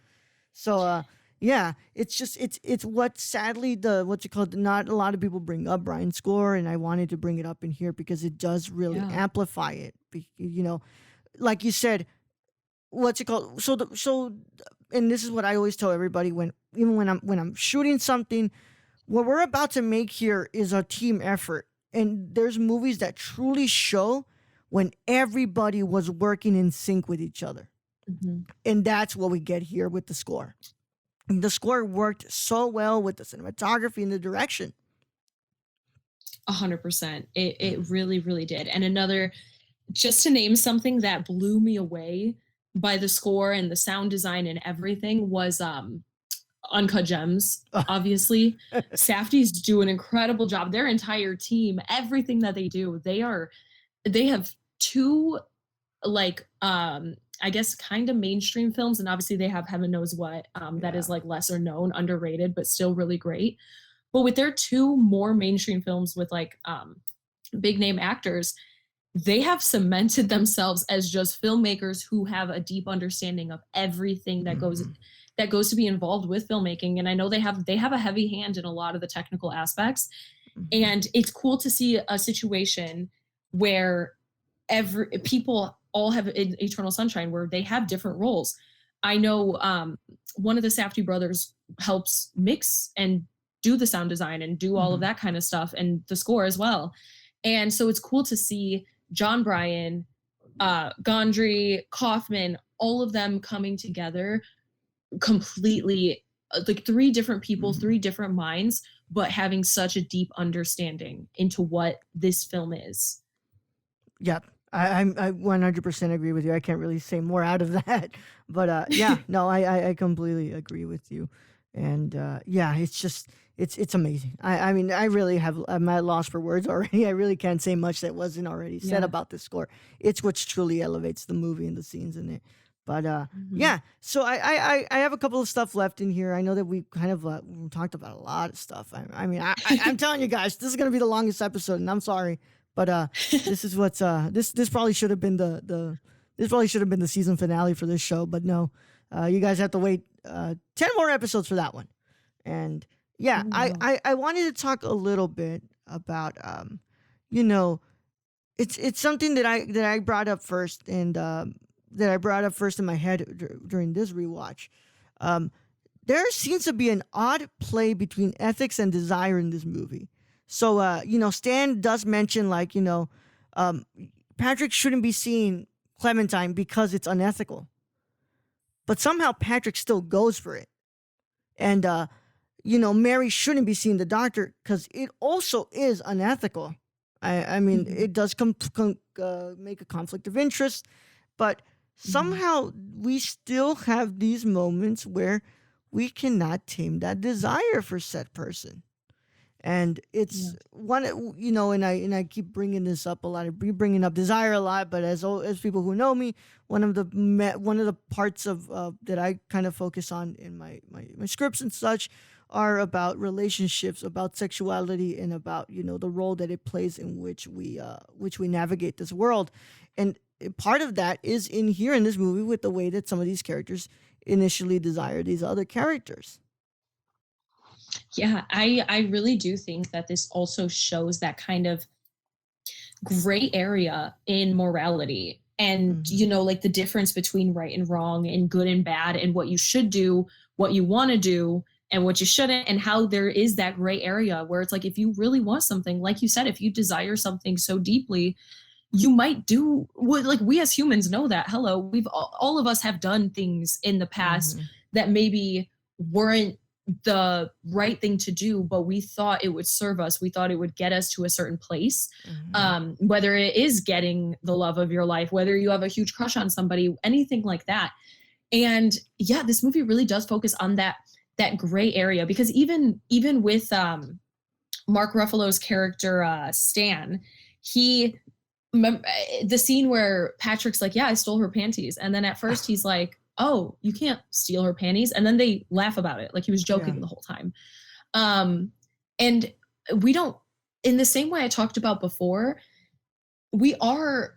[SPEAKER 1] So yeah, it's just it's what sadly the what's it called, not a lot of people bring up Brian's score, and I wanted to bring it up in here because it does really
[SPEAKER 2] Yeah.
[SPEAKER 1] amplify it. You know, like you said, what's it called? And this is what I always tell everybody when even when I'm shooting something, what we're about to make here is a team effort, and there's movies that truly show when everybody was working in sync with each other,
[SPEAKER 2] Mhm.
[SPEAKER 1] and that's what we get here with the score. And the score worked so well with the cinematography and the direction.
[SPEAKER 2] 100%. It really, really did. And another, just to name something that blew me away by the score and the sound design and everything was Uncut Gems, obviously. Safdies do an incredible job. Their entire team, everything that they do, they have two like I guess kind of mainstream films, and obviously they have Heaven Knows What, that
[SPEAKER 1] Yeah.
[SPEAKER 2] is like lesser known, underrated, but still really great. But with their two more mainstream films with like big name actors, they have cemented themselves as just filmmakers who have a deep understanding of everything
[SPEAKER 1] Mhm.
[SPEAKER 2] that goes to be involved with filmmaking. And I know they have a heavy hand in a lot of the technical aspects.
[SPEAKER 1] Mhm.
[SPEAKER 2] And it's cool to see a situation where every people all have Eternal Sunshine where they have different roles. I know one of the Safdie brothers helps mix and do the sound design and do all of
[SPEAKER 1] Mhm.
[SPEAKER 2] that kind of stuff and the score as well. And so it's cool to see John Bryan, Gondry, Kaufman, all of them coming together completely, like three different people,
[SPEAKER 1] Mhm.
[SPEAKER 2] three different minds, but having such a deep understanding into what this film is.
[SPEAKER 1] Yep. I 100% agree with you. I can't really say more out of that, but yeah, no, I completely agree with you, and yeah, it's just it's amazing. I mean, I really have I'm at loss for words already. I really can't say much that wasn't already said
[SPEAKER 2] Yeah.
[SPEAKER 1] about the score. It's what truly elevates the movie and the scenes in it. But
[SPEAKER 2] Mhm.
[SPEAKER 1] yeah, so I have a couple of stuff left in here. I know that we kind of we talked about a lot of stuff. I mean, I'm telling you guys, this is gonna be the longest episode, and I'm sorry. But this is what's this probably should have been the this probably should have been the season finale for this show, but no, you guys have to wait 10 more episodes for that one. And yeah,
[SPEAKER 2] Oh,
[SPEAKER 1] I,
[SPEAKER 2] wow.
[SPEAKER 1] I wanted to talk a little bit about you know, it's something that I brought up first, and that I brought up first in my head during this rewatch. Um, there seems to be an odd play between ethics and desire in this movie. So, you know, Stan does mention, like, you know, um, Patrick shouldn't be seeing Clementine because it's unethical. But somehow Patrick still goes for it. And, you know, Mary shouldn't be seeing the doctor because it also is unethical. I mean,
[SPEAKER 2] Mhm.
[SPEAKER 1] it does make a conflict of interest, but somehow we still have these moments where we cannot tame that desire for said person. And it's one, you know, and I keep bringing this up a lot. I be bringing up desire a lot, but as people who know me, one of the parts of that I kind of focus on in my scripts and such are about relationships, about sexuality, and about, you know, the role that it plays in which we navigate this world. And part of that is in here in this movie with the way that some of these characters initially desire these other characters.
[SPEAKER 2] Yeah, I really do think that this also shows that kind of gray area in morality and, you know, like the difference between right and wrong and good and bad and what you should do, what you want to do, and what you shouldn't, and how there is that gray area where it's like, if you really want something, like you said, if you desire something so deeply, you might do what, like, we as humans know that, hello, we've all of us have done things in the past that maybe weren't the right thing to do, but we thought it would serve us. We thought it would get us to a certain place. Whether it is getting the love of your life, whether you have a huge crush on somebody, anything like that. And yeah, this movie really does focus on that gray area, because even with Mark Ruffalo's character Stan, the scene where Patrick's like, yeah, I stole her panties, and then at first he's like, oh, you can't steal her panties, and then they laugh about it like he was joking the whole time. And we don't, in the same way I talked about before, we are,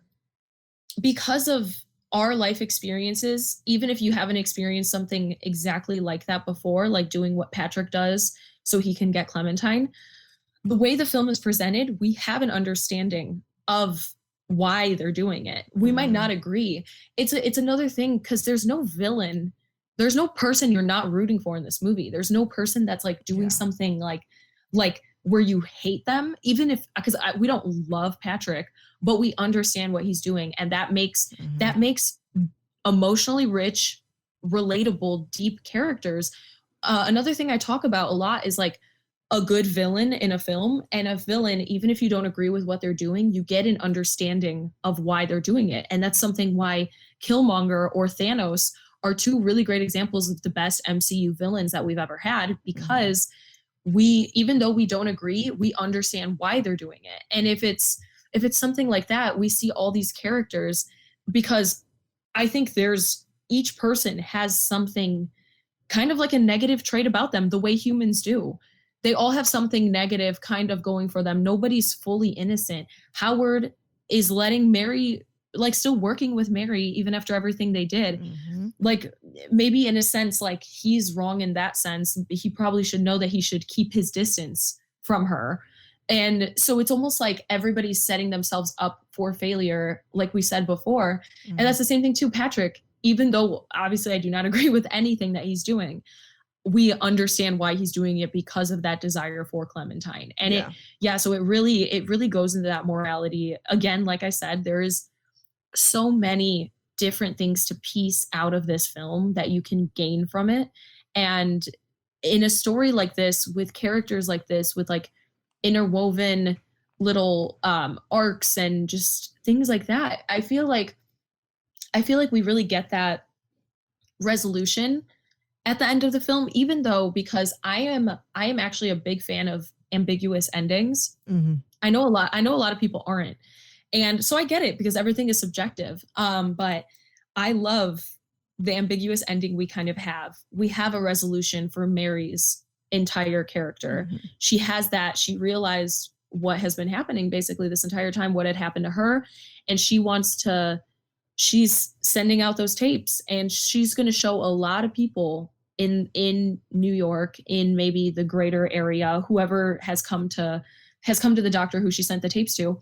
[SPEAKER 2] because of our life experiences, even if you haven't experienced something exactly like that before, like doing what Patrick does so he can get Clementine, the way the film is presented, we have an understanding of why they're doing it. We might not agree. It's another thing, because there's no villain, there's no person you're not rooting for in this movie. There's no person that's like doing something like where you hate them, even if, because we don't love Patrick, but we understand what he's doing, and that makes emotionally rich, relatable, deep characters. Another thing I talk about a lot is like a good villain in a film, and a villain, even if you don't agree with what they're doing, you get an understanding of why they're doing it. And that's something why Killmonger or Thanos are two really great examples of the best MCU villains that we've ever had, because we, even though we don't agree, we understand why they're doing it. And if it's something like that, we see all these characters, because I think each person has something kind of like a negative trait about them, the way humans do. They all have something negative kind of going for them. Nobody's fully innocent. Howard is letting Mary, like, still working with Mary even after everything they did. Like, maybe in a sense, like, he's wrong in that sense. He probably should know that he should keep his distance from her. And so it's almost like everybody's setting themselves up for failure, like we said before. And that's the same thing too, Patrick, even though obviously I do not agree with anything that he's doing, we understand why he's doing it, because of that desire for Clementine. And so it really goes into that morality. Again, like I said, there is so many different things to piece out of this film that you can gain from it. And in a story like this, with characters like this, with like interwoven little arcs and just things like that, I feel like we really get that resolution at the end of the film, even though, because I am actually a big fan of ambiguous endings. I know a lot of people aren't. And so I get it, because everything is subjective. But I love the ambiguous ending we kind of have. We have a resolution for Mary's entire character. She has that. She realized what has been happening basically this entire time, what had happened to her. And she's sending out those tapes, and she's going to show a lot of people in New York, in maybe the greater area, whoever has come to the doctor who she sent the tapes to.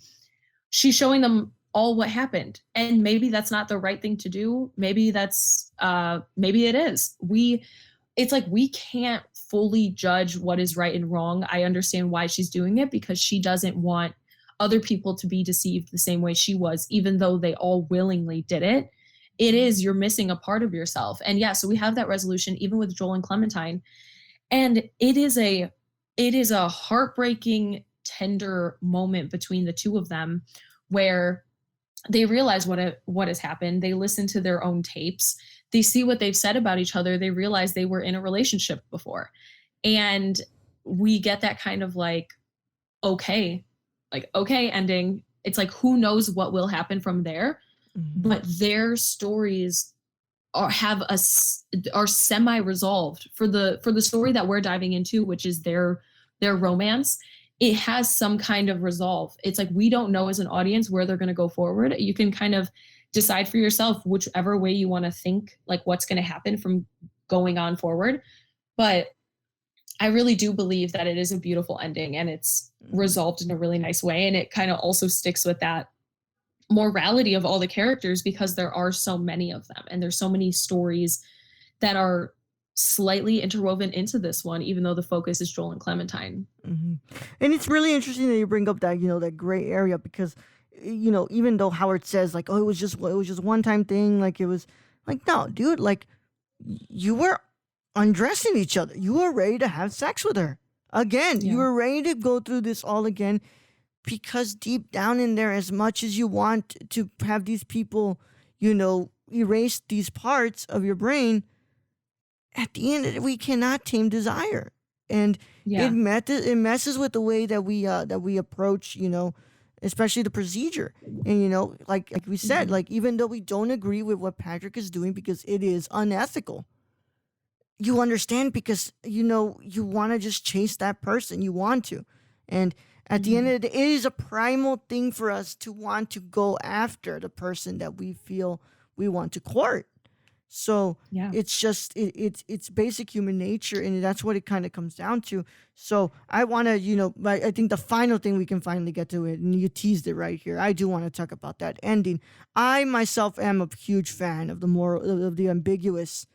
[SPEAKER 2] She's showing them all what happened. And maybe that's not the right thing to do. Maybe maybe it is. It's like, we can't fully judge what is right and wrong. I understand why she's doing it, because she doesn't want other people to be deceived the same way she was, even though they all willingly did it. It is, you're missing a part of yourself. And so we have that resolution even with Joel and Clementine. And it is a heartbreaking, tender moment between the two of them, where they realize what has happened. They listen to their own tapes. They see what they've said about each other. They realize they were in a relationship before. And we get that kind of like okay ending. It's like, who knows what will happen from there, but their stories are semi-resolved for the story that we're diving into, which is their romance. It has some kind of resolve. It's like, we don't know as an audience where they're going to go forward. You can kind of decide for yourself whichever way you want to think, like what's going to happen from going on forward. But I really do believe that it is a beautiful ending, and it's resolved in a really nice way. And it kind of also sticks with that morality of all the characters, because there are so many of them, and there's so many stories that are slightly interwoven into this one, even though the focus is Joel and Clementine.
[SPEAKER 1] And it's really interesting that you bring up that, that gray area, because, even though Howard says like, oh, it was just one time thing, like it was like, no, dude, like you were undressing each other. You were ready to have sex with her again. You were ready to go through this all again, because deep down in there, as much as you want to have these people, erase these parts of your brain, at the end of it, we cannot tame desire. And it messes with the way that we approach, especially the procedure. And, like we said, like, even though we don't agree with what Patrick is doing because it is unethical, you understand, because, you want to just chase that person. You want to. And at the end of the day, it is a primal thing for us to want to go after the person that we feel we want to court. So it's just, it's basic human nature, and that's what it kind of comes down to. So I want to, I think the final thing we can finally get to it, and you teased it right here. I do want to talk about that ending. I myself am a huge fan of the ambiguous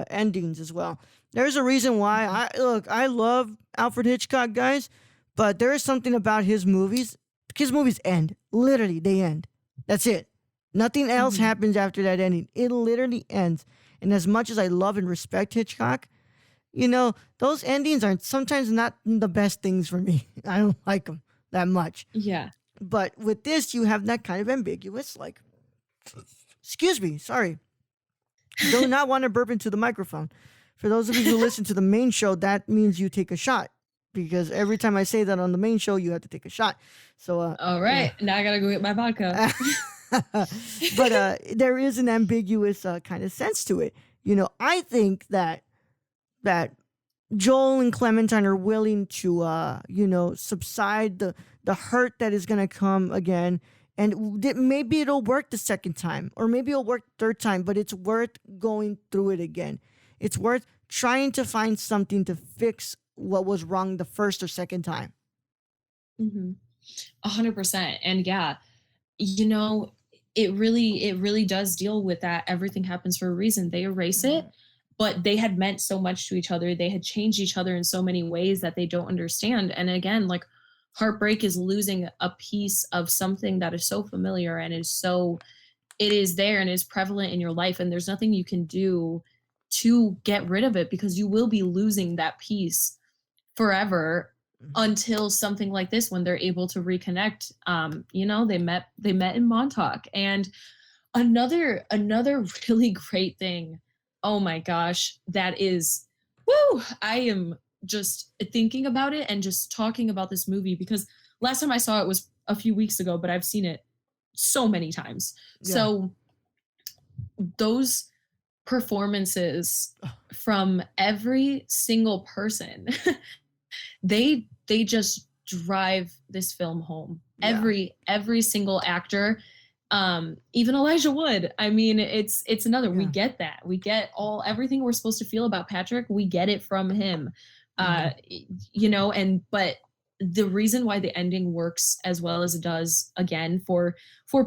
[SPEAKER 1] endings as well. There's a reason why I love Alfred Hitchcock, guys, but there is something about his movies. His movies end. Literally, they end. That's it. Nothing else happens after that ending. It literally ends. And as much as I love and respect Hitchcock, those endings are sometimes not the best things for me. I don't like them that much.
[SPEAKER 2] Yeah.
[SPEAKER 1] But with this, you have that kind of ambiguous, like, excuse me, sorry. Do not want to burp into the microphone. For those of you who listen to the main show, that means you take a shot. Because every time I say that on the main show, you have to take a shot. So,
[SPEAKER 2] all right. Now I got to go get my vodka.
[SPEAKER 1] But there is an ambiguous kind of sense to it. I think that Joel and Clementine are willing to, subside the hurt that is going to come again. And maybe it'll work the second time, or maybe it'll work the third time, but it's worth going through it again. It's worth trying to find something to fix what was wrong the first or second time.
[SPEAKER 2] 100%. And yeah, it really does deal with that. Everything happens for a reason. They erase it, but they had meant so much to each other. They had changed each other in so many ways that they don't understand. And again, like, heartbreak is losing a piece of something that is so familiar and it is there and is prevalent in your life. And there's nothing you can do to get rid of it, because you will be losing that piece forever until something like this, when they're able to reconnect. They met in Montauk. And another really great thing, oh my gosh, that is, I am just thinking about it and just talking about this movie, because last time I saw it was a few weeks ago, but I've seen it so many times. So those performances from every single person, they just drive this film home. Every single actor, even Elijah Wood. I mean, it's another. We get that. We get everything we're supposed to feel about Patrick. We get it from him. But the reason why the ending works as well as it does, again, for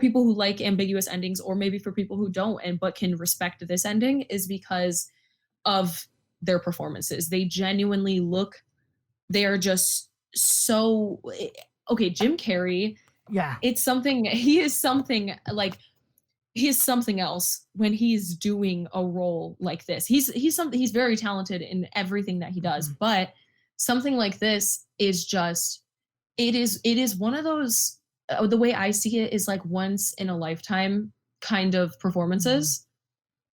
[SPEAKER 2] people who like ambiguous endings, or maybe for people who don't but can respect this ending, is because of their performances. They genuinely they are just so okay. Jim Carrey, it's something. He is something else when he's doing a role like this. He's very talented in everything that he does, but something like this is just, it is one of those, the way I see it is like once in a lifetime kind of performances,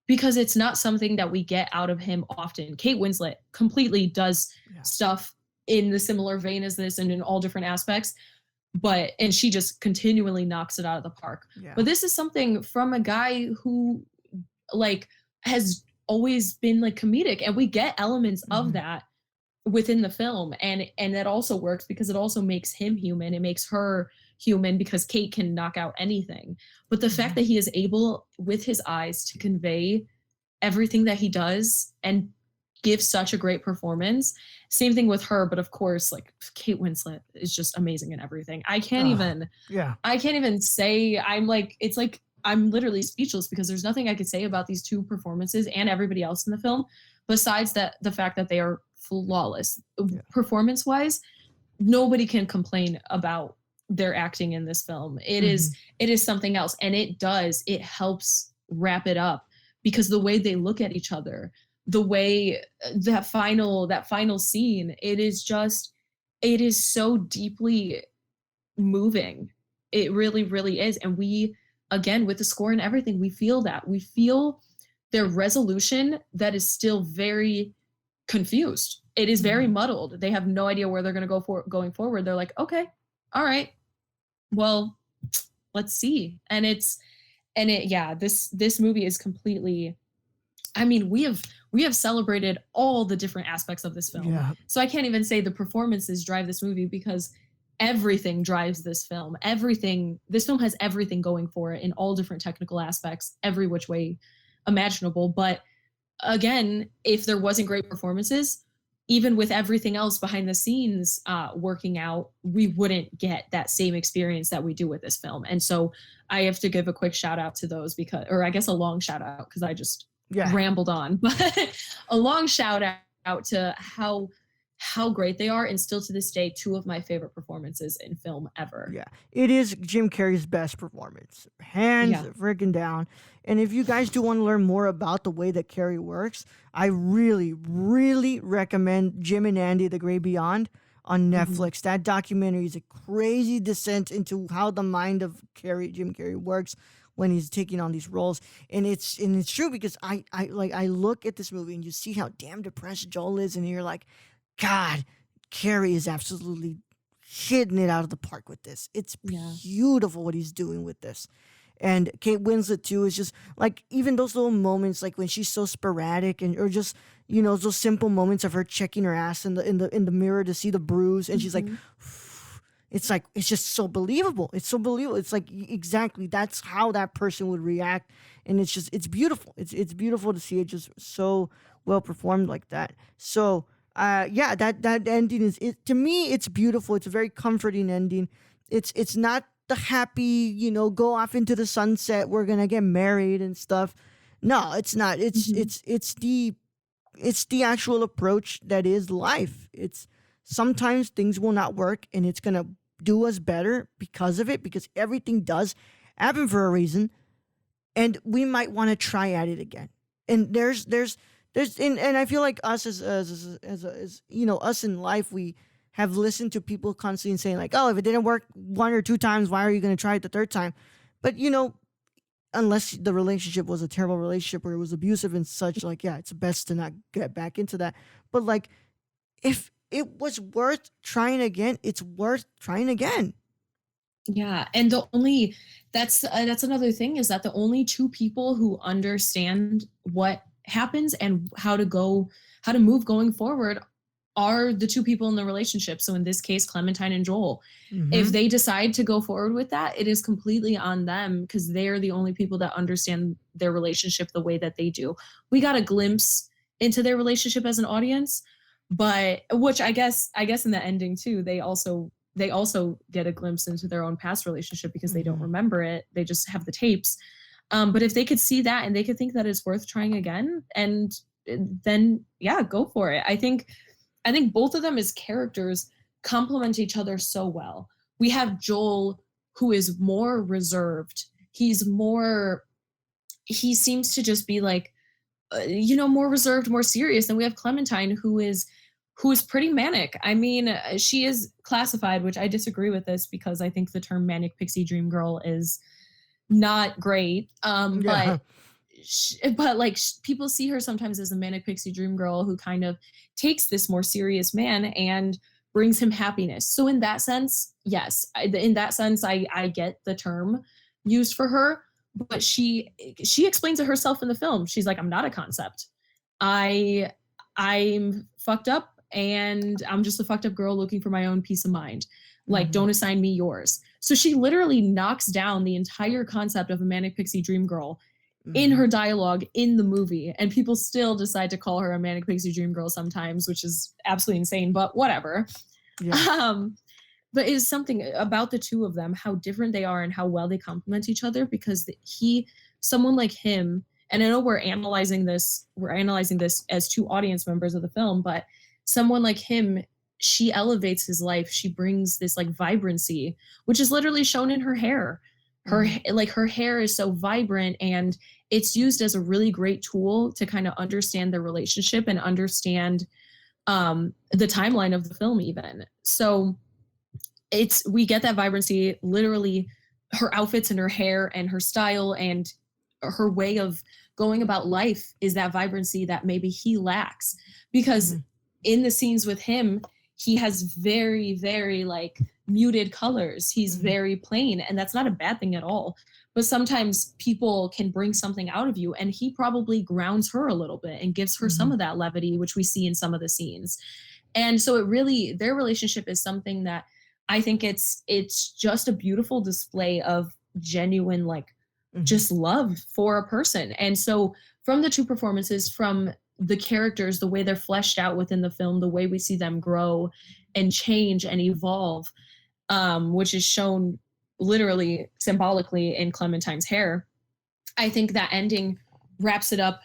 [SPEAKER 2] because it's not something that we get out of him often. Kate Winslet completely does stuff in the similar vein as this and in all different aspects, and she just continually knocks it out of the park.
[SPEAKER 1] Yeah.
[SPEAKER 2] But this is something from a guy who like has always been like comedic, and we get elements of that within the film, and that also works because it also makes him human. It makes her human because Kate can knock out anything. But the fact that he is able with his eyes to convey everything that he does and give such a great performance. Same thing with her, but of course, like Kate Winslet is just amazing in everything. I can't even say, it's like I'm literally speechless because there's nothing I could say about these two performances and everybody else in the film besides the fact that they are flawless. Performance wise, nobody can complain about their acting in this film. It is something else, and it helps wrap it up because the way they look at each other, the way that final scene, it is so deeply moving. It really, really is. And we, again, with the score and everything, we feel their resolution that is still very confused. It is very muddled. They have no idea where they're going to go going forward. They're like, okay, all right, well, let's see. This movie is completely, I mean, we have celebrated all the different aspects of this film. Yeah. So I can't even say the performances drive this movie because everything drives this film. This film has everything going for it in all different technical aspects, every which way imaginable. But again, if there wasn't great performances, even with everything else behind the scenes working out, we wouldn't get that same experience that we do with this film. And so I have to give a quick shout out to those a long shout out because I just rambled on, but a long shout out to how great they are, and still to this day, two of my favorite performances in film ever.
[SPEAKER 1] Yeah, it is Jim Carrey's best performance, hands freaking down. And if you guys do want to learn more about the way that Carrey works, I really, really recommend Jim and Andy: The Great Beyond on Netflix. That documentary is a crazy descent into how the mind of Jim Carrey works when he's taking on these roles. And it's true because I look at this movie and you see how damn depressed Joel is, and you're like, God, Carrey is absolutely hitting it out of the park with this. It's beautiful what he's doing with this. And Kate Winslet too is just like, even those little moments, like when she's so sporadic, or just, those simple moments of her checking her ass in the mirror to see the bruise, and she's like, it's just so believable. It's so believable. It's like, exactly, that's how that person would react. And it's beautiful. It's beautiful to see it just so well performed like that. So that ending to me, it's beautiful. It's a very comforting ending. It's not the happy, go off into the sunset, we're gonna get married and stuff. No, it's not. It's the actual approach that is life. It's sometimes things will not work, and it's gonna do us better because of it, because everything does happen for a reason, and we might want to try at it again. And there's and I feel like us as us in life, we have listened to people constantly saying like, oh, if it didn't work one or two times, why are you going to try it the third time? But unless the relationship was a terrible relationship where it was abusive and such, like, it's best to not get back into that. But like, if it was worth trying again, it's worth trying again.
[SPEAKER 2] Yeah, and that's another thing, is that the only two people who understand what happens and how to move going forward are the two people in the relationship. So in this case, Clementine and Joel. If they decide to go forward with that, it is completely on them, because they're the only people that understand their relationship the way that they do. We got a glimpse into their relationship as an audience, but which I guess in the ending too, they also get a glimpse into their own past relationship because they don't remember it. They just have the tapes. But if they could see that and they could think that it's worth trying again, and then go for it. I think both of them as characters complement each other so well. We have Joel, who is more reserved. He seems to just be like, more reserved, more serious. And we have Clementine, who is pretty manic. I mean, she is classified, which I disagree with this, because I think the term manic pixie dream girl is not great. But like, people see her sometimes as a manic pixie dream girl who kind of takes this more serious man and brings him happiness. So in that sense, yes, I get the term used for her, but she explains it herself in the film. She's like, I'm not a concept. I'm fucked up, and I'm just a fucked up girl looking for my own peace of mind. Like, don't assign me yours. So she literally knocks down the entire concept of a manic pixie dream girl in her dialogue in the movie, and people still decide to call her a manic pixie dream girl sometimes, which is absolutely insane, but whatever.
[SPEAKER 1] Yeah.
[SPEAKER 2] But it is something about the two of them, how different they are and how well they complement each other, because someone like him, and I know we're analyzing this as two audience members of the film, but someone like him, she elevates his life. She brings this like vibrancy, which is literally shown in her hair. Her hair is so vibrant, and it's used as a really great tool to kind of understand their relationship and understand the timeline of the film even. So we get that vibrancy, literally her outfits and her hair and her style and her way of going about life is that vibrancy that maybe he lacks, because in the scenes with him, he has very, very like muted colors. He's very plain, and that's not a bad thing at all. But sometimes people can bring something out of you, and he probably grounds her a little bit and gives her some of that levity, which we see in some of the scenes. And so their relationship is something that I think it's just a beautiful display of genuine, like, just love for a person. And so from the two performances, from the characters, the way they're fleshed out within the film, the way we see them grow and change and evolve, which is shown literally symbolically in Clementine's hair, I think that ending wraps it up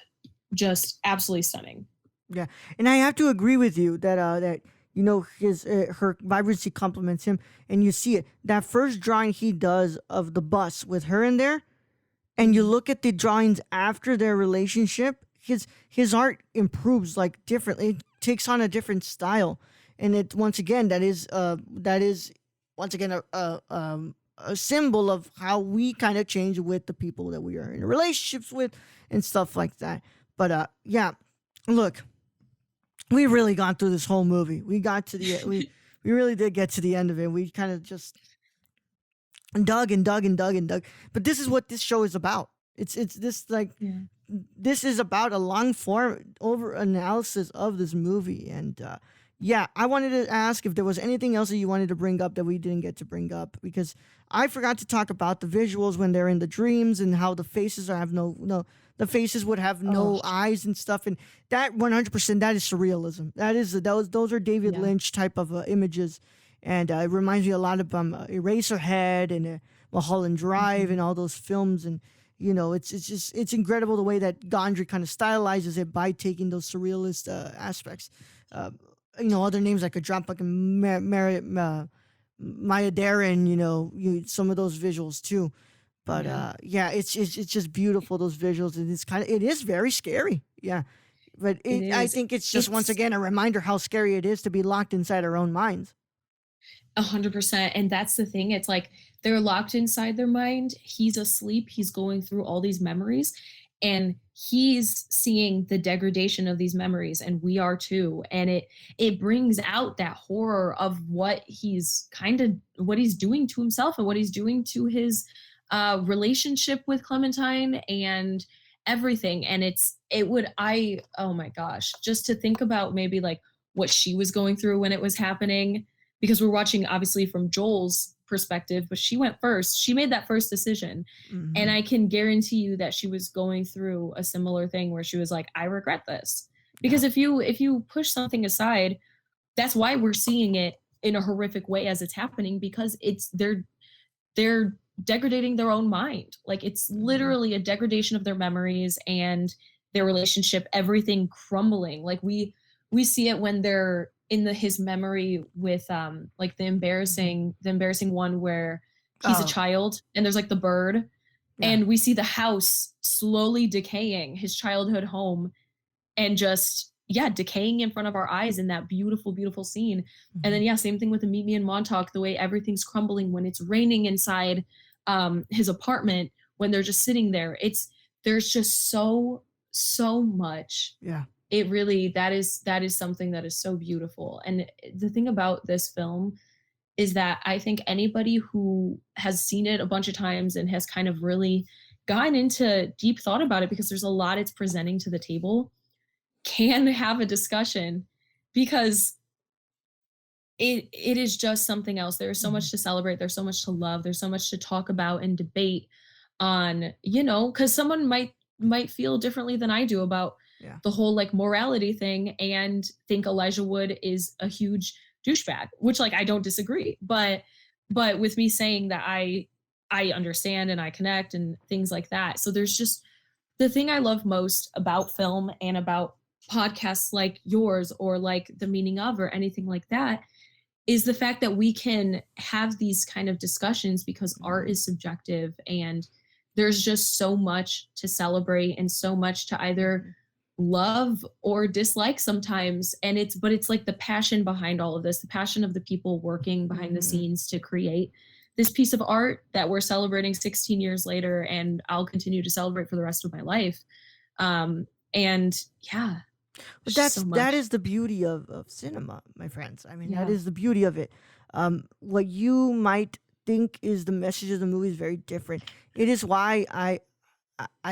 [SPEAKER 2] just absolutely stunning.
[SPEAKER 1] Yeah, and I have to agree with you that you know, her vibrancy complements him, and you see it. That first drawing he does of the bus with her in there, and you look at the drawings after their relationship, his art improves like differently. It takes on a different style, and it once again that is once again a symbol of how we kind of change with the people that we are in relationships with and stuff like that. But yeah, look, we've really gone through this whole movie. We got to the we really did get to the end of it. We kind of just dug and dug and dug and dug. But this is what this show is about. It's this like this is about a long form over analysis of this movie. And yeah, I wanted to ask if there was anything else that you wanted to bring up that we didn't get to bring up, because I forgot to talk about the visuals when they're in the dreams and how the faces have the faces would have no eyes and stuff, and that 100% that is surrealism. Those are David Lynch type of images, and it reminds me a lot of Eraserhead and Mulholland Drive and all those films. And you know, it's incredible the way that Gondry kind of stylizes it by taking those surrealist aspects. You know, other names I could drop like Maya Deren, you know, some of those visuals too. But yeah, it's just beautiful, those visuals, and it is very scary. Yeah, but I think it's once again a reminder how scary it is to be locked inside our own minds.
[SPEAKER 2] 100%. And that's the thing. It's like they're locked inside their mind. He's asleep. He's going through all these memories, and he's seeing the degradation of these memories, and we are too. And it brings out that horror of what he's doing to himself and what he's doing to his relationship with Clementine and everything. And oh my gosh, just to think about maybe like what she was going through when it was happening, because we're watching obviously from Joel's perspective, but she went first. She made that first decision. And I can guarantee you that she was going through a similar thing where she was like, I regret this. Because if you push something aside, that's why we're seeing it in a horrific way as it's happening, because they're degrading their own mind. Like, it's literally a degradation of their memories and their relationship, everything crumbling. Like we see it when they're in his memory with like the embarrassing one where he's a child and there's like the bird, and we see the house slowly decaying, his childhood home, and just decaying in front of our eyes in that beautiful, beautiful scene. And then same thing with the Meet Me in Montauk, the way everything's crumbling when it's raining inside his apartment, when they're just sitting there. There's just so much it really, that is something that is so beautiful. And the thing about this film is that I think anybody who has seen it a bunch of times and has kind of really gotten into deep thought about it, because there's a lot it's presenting to the table, can have a discussion, because it is just something else. There's so much to celebrate. There's so much to love. There's so much to talk about and debate on, because someone might feel differently than I do about the whole like morality thing and think Elijah Wood is a huge douchebag, which like I don't disagree. But with me saying that I understand and I connect and things like that. So there's just the thing I love most about film and about podcasts like yours or like The Meaning of or anything like that is the fact that we can have these kind of discussions, because art is subjective and there's just so much to celebrate and so much to either love or dislike sometimes. And it's like the passion behind all of this, the passion of the people working behind the scenes to create this piece of art that we're celebrating 16 years later, and I'll continue to celebrate for the rest of my life. And yeah,
[SPEAKER 1] But
[SPEAKER 2] so
[SPEAKER 1] that
[SPEAKER 2] much.
[SPEAKER 1] is the beauty of cinema, my friends. I mean, that
[SPEAKER 2] Yeah.
[SPEAKER 1] is the beauty of it. What you might think is the message of the movie is very different. It is why I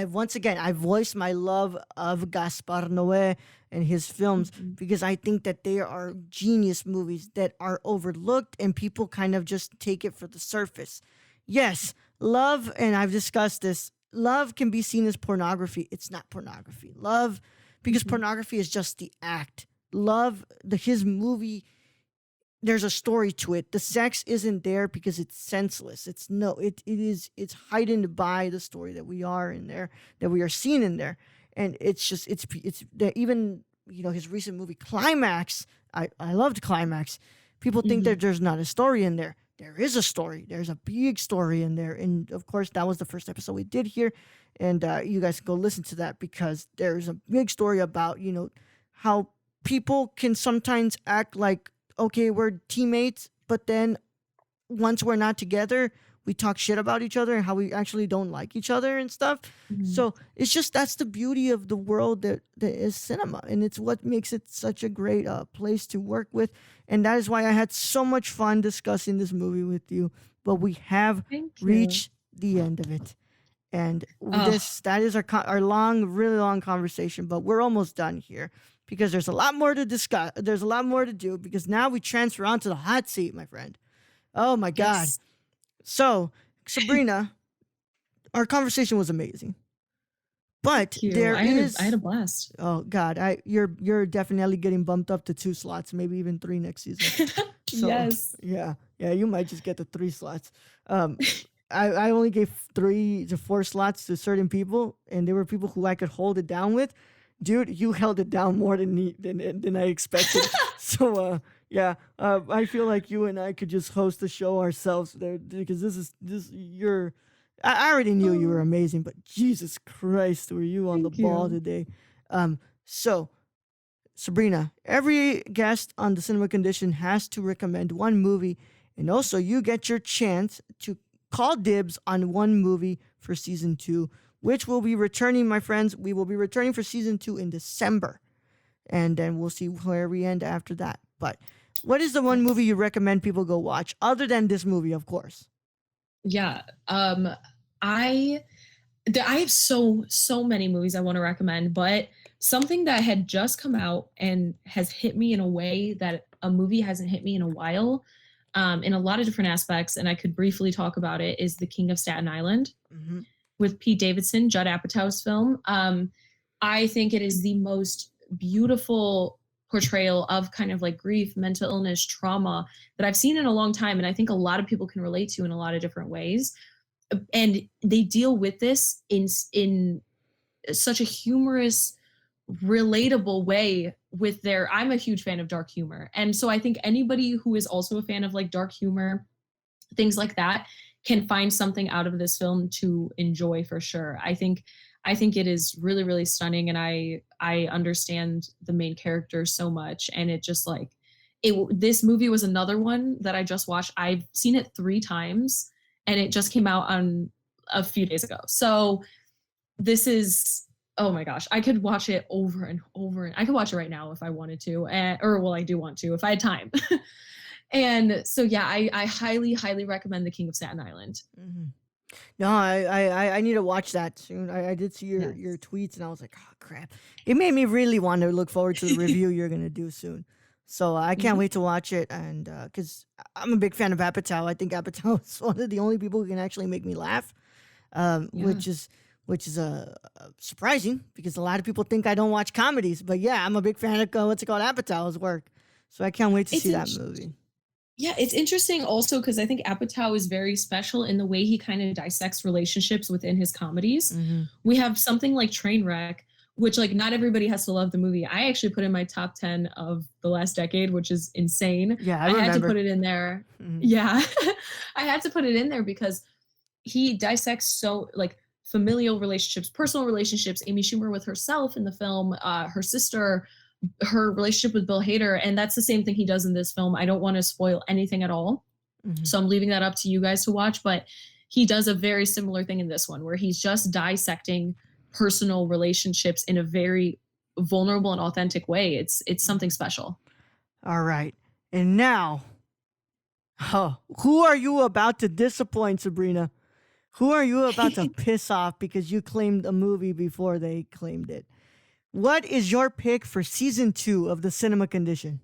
[SPEAKER 1] once again I voiced my love of Gaspar Noé and his films, because I think that they are genius movies that are overlooked and people kind of just take it for the surface. Yes, love, and I've discussed this. Love can be seen as pornography. It's not pornography. Love, because pornography is just the act. Love, his movie, there's a story to it. The sex isn't there because it's senseless. It's heightened by the story that we are in there, that we are seeing in there. And it's that even, his recent movie Climax, I loved Climax. People think that there's not a story in there. There is a story. There's a big story in there. And of course, that was the first episode we did here. And you guys can go listen to that, because there's a big story about, how people can sometimes act like, okay, we're teammates, but then once we're not together, we talk shit about each other and how we actually don't like each other and stuff. So it's just, that's the beauty of the world that is cinema. And it's what makes it such a great place to work with. And that is why I had so much fun discussing this movie with you. But we have
[SPEAKER 2] Thank you.
[SPEAKER 1] reached the end of it. And that is our long, really long conversation, but we're almost done here, because there's a lot more to discuss. There's a lot more to do, because now we transfer onto the hot seat, my friend. Oh my God.
[SPEAKER 2] Yes.
[SPEAKER 1] So, Sabrina, our conversation was amazing. But
[SPEAKER 2] Thank you.
[SPEAKER 1] there
[SPEAKER 2] I had a blast.
[SPEAKER 1] Oh God, you're definitely getting bumped up to 2 slots, maybe even 3 next season. So,
[SPEAKER 2] Yes.
[SPEAKER 1] Yeah, you might just get the 3 slots. I only gave 3 to 4 slots to certain people, and there were people who I could hold it down with. Dude, you held it down more than I expected. So I feel like you and I could just host the show ourselves there, because I already knew you were amazing, but Jesus Christ, were you on the
[SPEAKER 2] Thank
[SPEAKER 1] ball
[SPEAKER 2] you.
[SPEAKER 1] today? So Sabrina, every guest on the Cinema Condition has to recommend one movie, and also you get your chance to call dibs on one movie for season 2, which will be returning, my friends. We will be returning for season 2 in December, and then we'll see where we end after that. But what is the one movie you recommend people go watch, other than this movie, of course?
[SPEAKER 2] Yeah. I have so many movies I want to recommend, but something that had just come out and has hit me in a way that a movie hasn't hit me in a while, in a lot of different aspects, and I could briefly talk about it, is The King of Staten Island with Pete Davidson, Judd Apatow's film. I think it is the most beautiful portrayal of kind of like grief, mental illness, trauma that I've seen in a long time, and I think a lot of people can relate to in a lot of different ways. And they deal with this in such a humorous, relatable way with I'm a huge fan of dark humor. And so I think anybody who is also a fan of like dark humor, things like that, can find something out of this film to enjoy for sure. I think it is really, really stunning, and I understand the main character so much, and it just like this movie was another one that I just watched. I've seen it 3 times, and it just came out on a few days ago. So this is oh my gosh, I could watch it over and over, and I could watch it right now if I wanted to, or well, I do want to if I had time. And so yeah, I highly, highly recommend The King of Staten Island.
[SPEAKER 1] Mm-hmm. No, I need to watch that soon. I did see your
[SPEAKER 2] Yes.
[SPEAKER 1] tweets and I was like, oh crap. It made me really want to look forward to the review you're gonna do soon. So I can't
[SPEAKER 2] Mhm.
[SPEAKER 1] wait to watch it, and because I'm a big fan of Apatow. I think Apatow is one of the only people who can actually make me laugh,
[SPEAKER 2] Yeah.
[SPEAKER 1] which is surprising because a lot of people think I don't watch comedies. But yeah, I'm a big fan of what's it called, Apatow's work. So I can't wait to
[SPEAKER 2] It's
[SPEAKER 1] see that
[SPEAKER 2] int-
[SPEAKER 1] movie.
[SPEAKER 2] yeah, it's interesting also because I think Apatow is very special in the way he kind of dissects relationships within his comedies.
[SPEAKER 1] Hmm.
[SPEAKER 2] We have something like Trainwreck, which like not everybody has to love the movie. I actually put in my top 10 of the last decade, which is insane.
[SPEAKER 1] Yeah, I
[SPEAKER 2] I had to
[SPEAKER 1] remember.
[SPEAKER 2] put it in there.
[SPEAKER 1] Mhm.
[SPEAKER 2] Yeah. I had to put it in there because he dissects so like familial relationships, personal relationships, Amy Schumer with herself in the film, her sister, her relationship with Bill Hader, and that's the same thing he does in this film. I don't want to spoil anything at all,
[SPEAKER 1] Mhm.
[SPEAKER 2] so I'm leaving that up to you guys to watch, but he does a very similar thing in this one where he's just dissecting personal relationships in a very vulnerable and authentic way. It's something special.
[SPEAKER 1] All right, and now, who are you about to disappoint, Sabrina? Who are you about to piss off because you claimed a movie before they claimed it? What is your pick for season 2 of The Cinema Condition?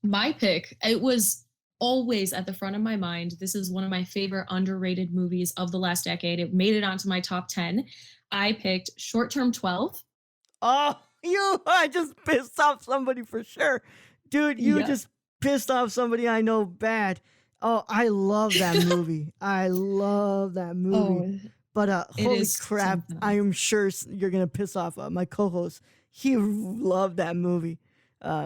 [SPEAKER 2] My pick, it was always at the front of my mind. This is one of my favorite underrated movies of the last decade. It made it onto my top 10. I picked Short Term 12.
[SPEAKER 1] Oh, I just pissed off somebody for sure. Dude, you
[SPEAKER 2] Yeah.
[SPEAKER 1] just pissed off somebody I know bad. Oh, I love that movie. I love that movie.
[SPEAKER 2] Oh,
[SPEAKER 1] But
[SPEAKER 2] it
[SPEAKER 1] holy
[SPEAKER 2] is
[SPEAKER 1] crap,
[SPEAKER 2] something
[SPEAKER 1] I
[SPEAKER 2] else.
[SPEAKER 1] am sure you're going to piss off my co-host. He loved that movie.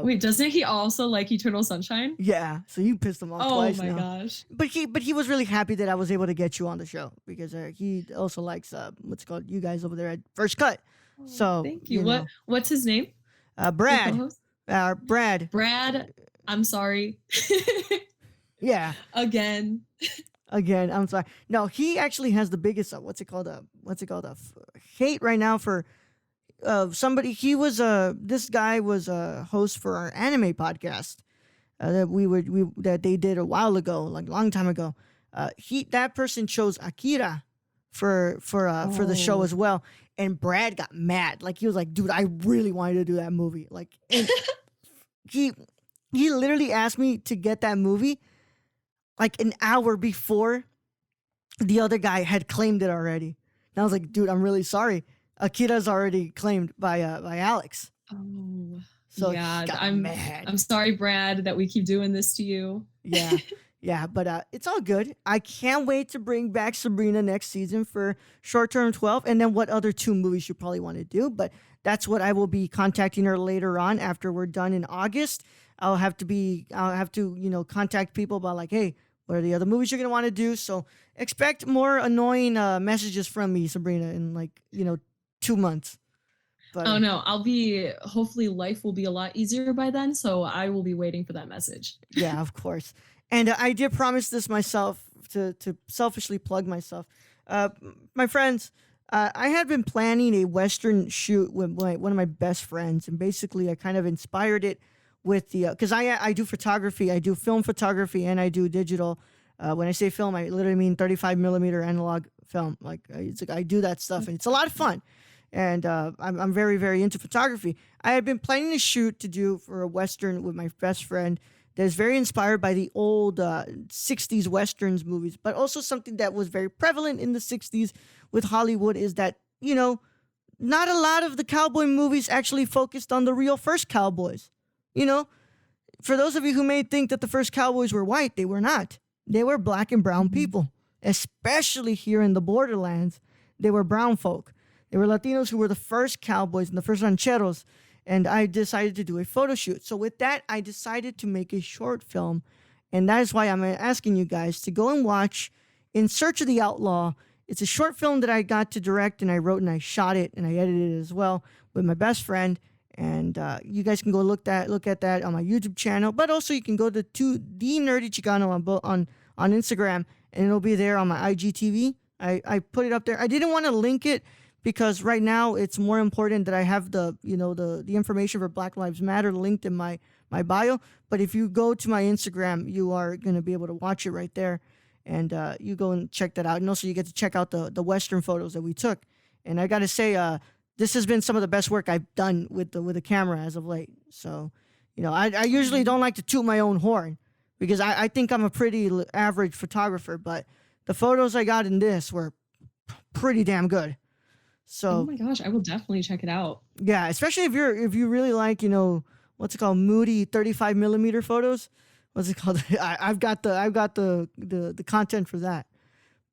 [SPEAKER 2] Wait, doesn't he also like Eternal Sunshine?
[SPEAKER 1] Yeah, so you pissed him off
[SPEAKER 2] Oh
[SPEAKER 1] twice
[SPEAKER 2] my
[SPEAKER 1] now.
[SPEAKER 2] gosh.
[SPEAKER 1] But he was really happy that I was able to get you on the show because he also likes what's it called, you guys over there at First Cut. So
[SPEAKER 2] Thank you.
[SPEAKER 1] you know.
[SPEAKER 2] What's his name? Your
[SPEAKER 1] Brad,
[SPEAKER 2] co-host?
[SPEAKER 1] Brad,
[SPEAKER 2] Brad. I'm sorry.
[SPEAKER 1] yeah.
[SPEAKER 2] Again.
[SPEAKER 1] Again, I'm sorry. No, he actually has the biggest hate right now for somebody. He was this guy was a host for our anime podcast that they did a while ago, like a long time ago. That person chose Akira for the show
[SPEAKER 2] Oh.
[SPEAKER 1] as well, and Brad got mad. Like he was like, dude, I really wanted to do that movie. Like, and he literally asked me to get that movie like an hour before the other guy had claimed it already. And I was like, dude, I'm really sorry. Akira's already claimed by Alex.
[SPEAKER 2] Oh.
[SPEAKER 1] So
[SPEAKER 2] yeah,
[SPEAKER 1] he got
[SPEAKER 2] I'm
[SPEAKER 1] mad.
[SPEAKER 2] sorry, Brad, that we keep doing this to you.
[SPEAKER 1] Yeah. Yeah, but it's all good. I can't wait to bring back Sabrina next season for Short Term 12, and then what other 2 movies you probably want to do. But that's what I will be contacting her later on after we're done in August. I'll have to contact people about like, hey, what are the other movies you're gonna want to do? So expect more annoying messages from me, Sabrina, in 2 months. But
[SPEAKER 2] Oh no, hopefully life will be a lot easier by then, so I will be waiting for that message.
[SPEAKER 1] yeah, of course. And I did promise this myself to selfishly plug myself. My friends, I had been planning a Western shoot with one of my best friends, and basically I kind of inspired it with the because I do photography, I do film photography, and I do digital. When I say film, I literally mean 35 millimeter analog film. I do that stuff, and it's a lot of fun. And I'm very, very into photography. I had been planning a shoot to do for a Western with my best friend that is very inspired by the old 60s Westerns movies, but also something that was very prevalent in the 60s with Hollywood is that, not a lot of the cowboy movies actually focused on the real first cowboys. For those of you who may think that the first cowboys were white, they were not. They were black and brown people, especially here in the borderlands. They were brown folk. They were Latinos who were the first cowboys and the first rancheros. And I decided to do a photo shoot. So with that, I decided to make a short film. And that is why I'm asking you guys to go and watch In Search of the Outlaw. It's a short film that I got to direct, and I wrote and I shot it and I edited it as well with my best friend. And you guys can go look at that on my YouTube channel. But also you can go to The Nerdy Chicano on Instagram, and it'll be there on my IGTV. I put it up there. I didn't want to link it because right now it's more important that I have the the information for Black Lives Matter linked in my bio. But if you go to my Instagram, you are going to be able to watch it right there, and you go and check that out. And also you get to check out the Western photos that we took. And I got to say, this has been some of the best work I've done with the camera as of late. So, I usually don't like to toot my own horn because I think I'm a pretty average photographer, but the photos I got in this were pretty damn good. So,
[SPEAKER 2] oh my gosh, I will definitely check it out.
[SPEAKER 1] yeah, especially if you really like, what's it called, moody 35 millimeter photos. What's it called? I've got the content for that.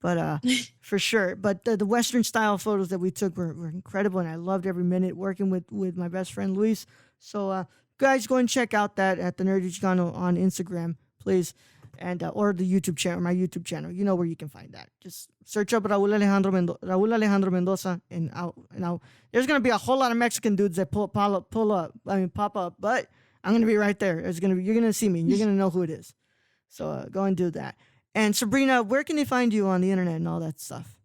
[SPEAKER 1] But for sure. But the Western style photos that we took were incredible, and I loved every minute working with my best friend Luis. So guys, go and check out that at the Nerdy Chicano on Instagram, please, and or the YouTube channel, my YouTube channel. You know where you can find that. Just search up Raul Alejandro Mendoza, and out. There's gonna be a whole lot of Mexican dudes that pop up, but I'm gonna be right there. You're gonna see me. You're gonna know who it is. So go and do that. And Sabrina, where can they find you on the internet and all that stuff?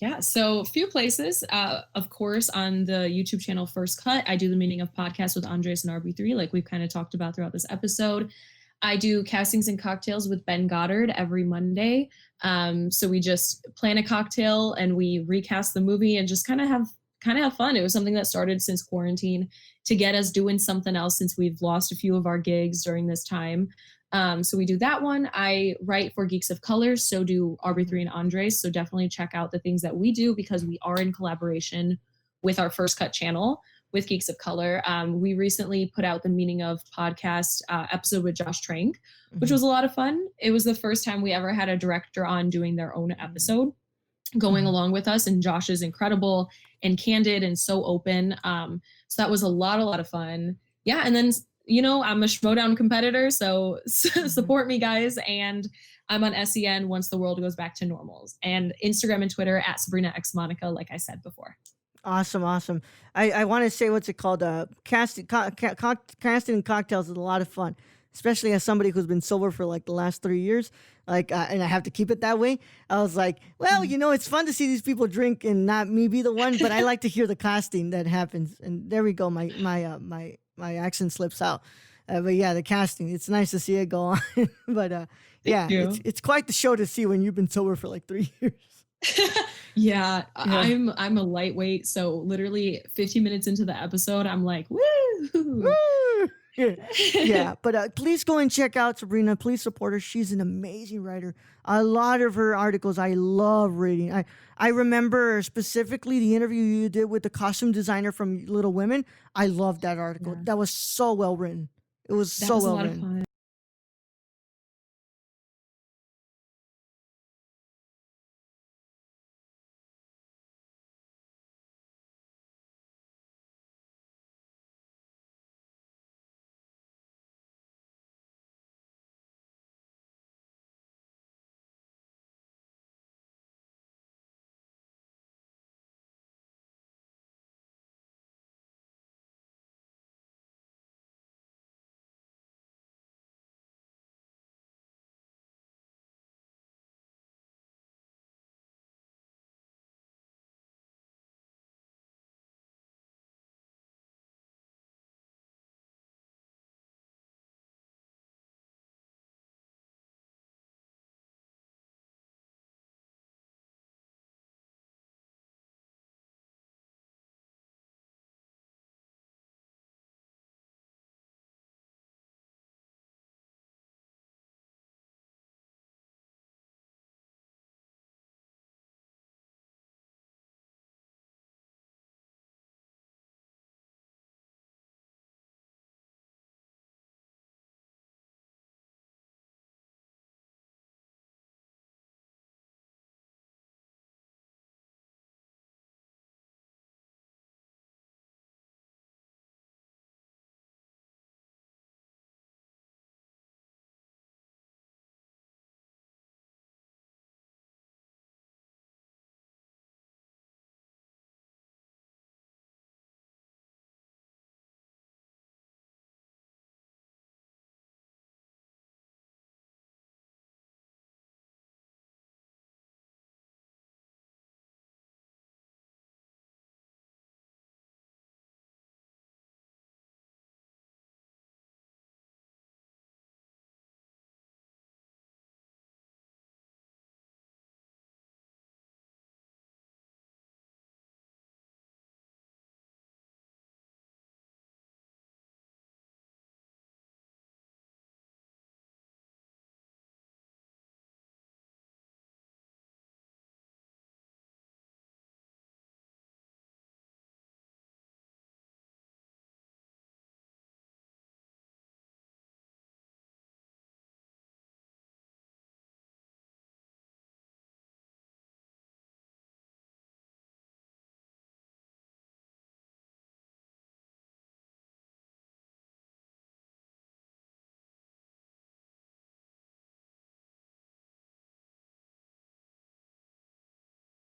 [SPEAKER 2] Yeah, so a few places. Of course, on the YouTube channel First Cut, I do the Meaning of Podcast with Andres and RB3, like we've kind of talked about throughout this episode. I do Castings and Cocktails with Ben Goddard every Monday. So we just plan a cocktail and we recast the movie and just kind of have fun. It was something that started since quarantine to get us doing something else since we've lost a few of our gigs during this time. So we do that one. I write for Geeks of Color, so do RB3 and Andres. So definitely check out the things that we do because we are in collaboration with our First Cut channel with Geeks of Color. We recently put out the Meaning of Podcast episode with Josh Trank, which was a lot of fun. It was the first time we ever had a director on doing their own episode going along with us. And Josh is incredible and candid and so open. So that was a lot of fun. Yeah. And then I'm a Schmodown competitor, so support me, guys. And I'm on SEN once the world goes back to normals. And Instagram and Twitter at Sabrina X Monica, like I said before.
[SPEAKER 1] Awesome. I want to say, what's it called? Casting and Cocktails is a lot of fun, especially as somebody who's been sober for like the last 3 years. And I have to keep it that way. I was like, well, it's fun to see these people drink and not me be the one, but I like to hear the casting that happens. And there we go. My accent slips out. But yeah, the casting, it's nice to see it go on. But yeah, it's quite the show to see when you've been sober for like 3 years.
[SPEAKER 2] Yeah, I'm a lightweight. So literally 15 minutes into the episode, I'm like, woo!
[SPEAKER 1] Woo! Yeah, but please go and check out Sabrina. Please support her. She's an amazing writer. A lot of her articles I love reading. I remember specifically the interview you did with the costume designer from Little Women. I loved that article.
[SPEAKER 2] Yeah.
[SPEAKER 1] That was so well written. It was so well written.